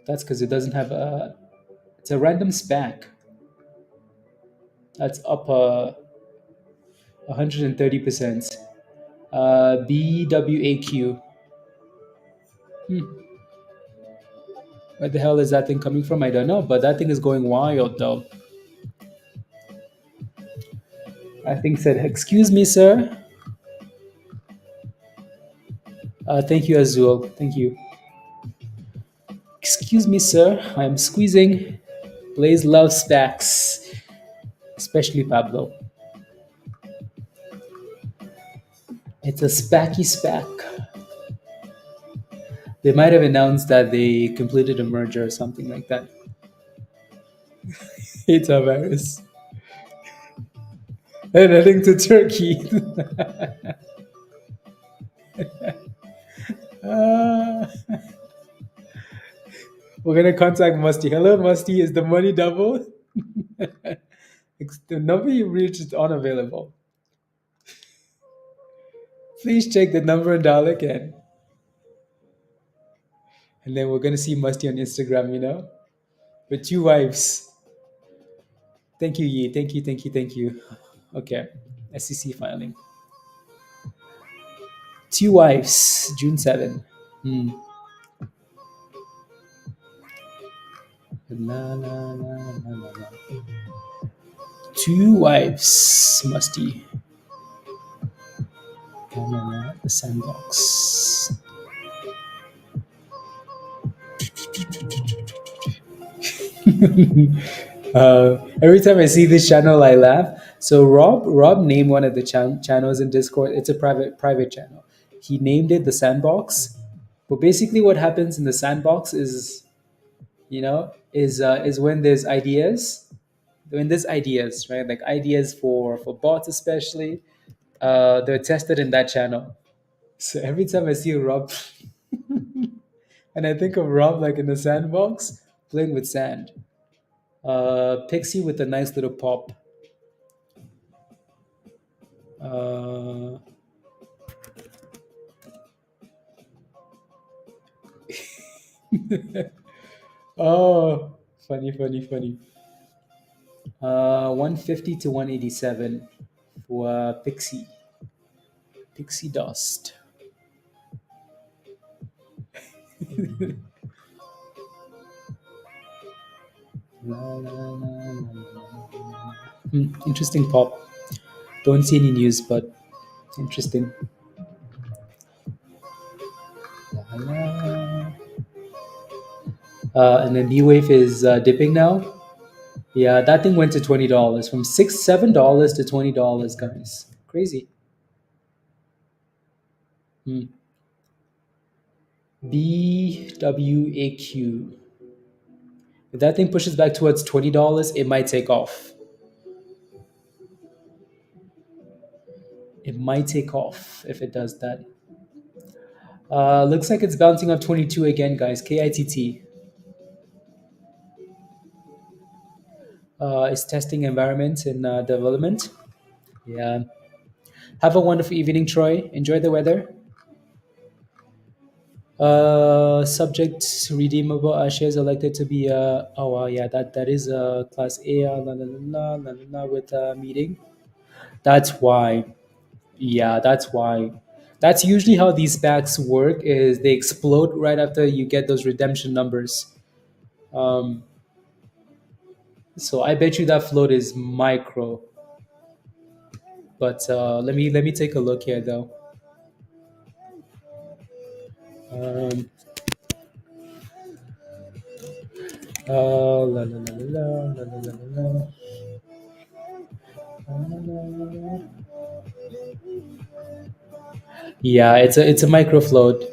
That's because it doesn't have a, it's a random SPAC. That's up 130%. BWAQ. Hmm. Where the hell is that thing coming from? I don't know, but that thing is going wild though. I think said, "Excuse me, sir." Thank you, Azul. Thank you. Excuse me, sir. I'm squeezing. Blaze loves stacks, especially Pablo. It's a spacky spack. They might have announced that they completed a merger or something like that. It's a virus. And heading to Turkey. uh, We're gonna contact Musty. Hello, Musty. Is the money double? The number you reached is unavailable. Please check the number and dial again. And then we're gonna see Musty on Instagram. With two wives. Thank you, Yi. Thank you. Thank you. Thank you. Okay. SEC filing. Two wives. June 7. Hmm. La, la, la, la, la, la. Two wives. Musty. La, la, la, the sandbox. Every time I see this channel, I laugh. So Rob named one of the channels in Discord. It's a private channel. He named it the Sandbox. But basically, what happens in the Sandbox is when there's ideas, right? Like ideas for bots, especially. They're tested in that channel. So every time I see Rob, and I think of Rob like in the Sandbox playing with sand. Pixie with a nice little pop. Uh, oh, funny, funny, funny. 150 to 187 for Pixie Dust. La, la, la, la. Interesting pop. Don't see any news, but interesting. La, la. And then D Wave is dipping now. Yeah, that thing went to $20 from $7 to $20, guys. Crazy. Hmm. BWAQ. If that thing pushes back towards $20, it might take off. It might take off if it does that. Looks like it's bouncing up 22 again, guys. KITT is testing environment and development. Yeah. Have a wonderful evening, Troy. Enjoy the weather. Subject redeemable shares elected to be oh wow, yeah, that is class A la, la, la, la, la, la, with meeting. That's why. Yeah, that's why. That's usually how these SPACs work. Is they explode right after you get those redemption numbers. Um, so I bet you that float is micro. But let me take a look here though. Um, la, la, la, la, la, la, la, la, la. Yeah, it's a micro float.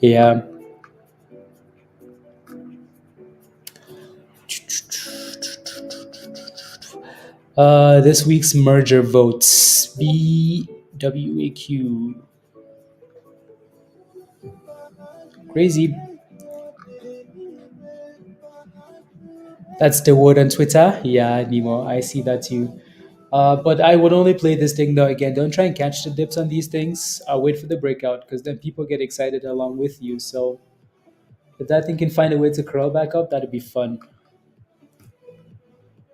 Yeah. This week's merger votes. BWAQ. Crazy. That's the word on Twitter. Yeah, Nemo. I see that too. But I would only play this thing though. Again, don't try and catch the dips on these things. I'll wait for the breakout because then people get excited along with you. So if that thing can find a way to curl back up, that'd be fun.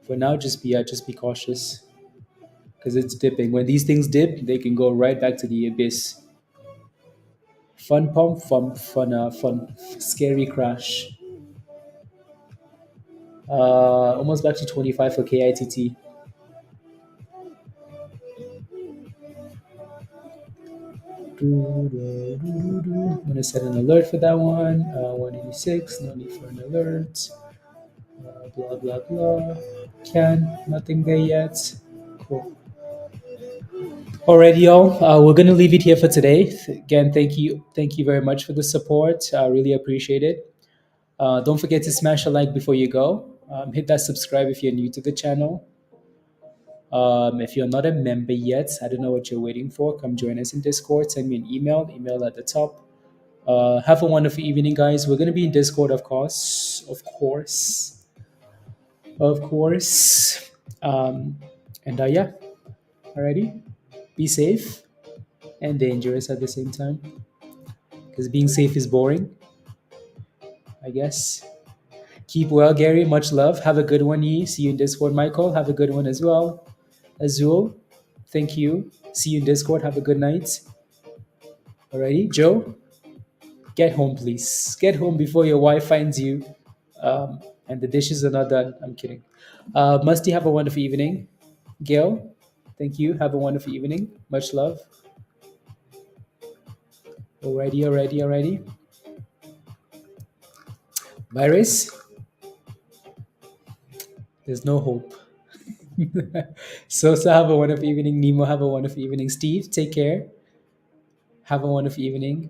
For now, just be cautious because it's dipping. When these things dip, they can go right back to the abyss. Fun pump, fun, scary crash. Almost back to 25 for KITT. I'm gonna set an alert for that one. 186, no need for an alert. Blah blah blah. Nothing there yet. Cool. Alrighty, y'all. We're gonna leave it here for today. Again, thank you very much for the support. I really appreciate it. Don't forget to smash a like before you go. Hit that subscribe if you're new to the channel. If you're not a member yet, I don't know what you're waiting for. Come join us in Discord. Send me an email at the top. Have a wonderful evening, guys. We're going to be in Discord, of course. Of course. And yeah, alrighty. Be safe and dangerous at the same time. Because being safe is boring, I guess. Keep well, Gary. Much love. Have a good one, Yi. See you in Discord, Michael. Have a good one as well. Azul, thank you. See you in Discord. Have a good night. Alrighty, Joe, get home, please. Get home before your wife finds you. And the dishes are not done. I'm kidding. Musty, have a wonderful evening. Gail, thank you. Have a wonderful evening. Much love. Alrighty. Virus, there's no hope. Sosa, have a wonderful evening. Nemo, have a wonderful evening. Steve, take care. Have a wonderful evening.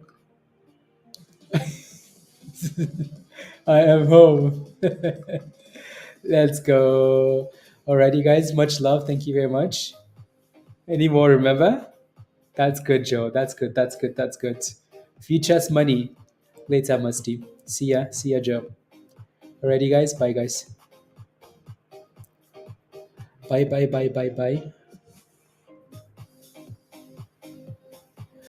I am home. Let's go. Alrighty, guys. Much love. Thank you very much. Any more, remember? That's good, Joe. That's good. Future's money. Later, Musty. See ya. See ya, Joe. Alrighty, guys. Bye, guys. Bye.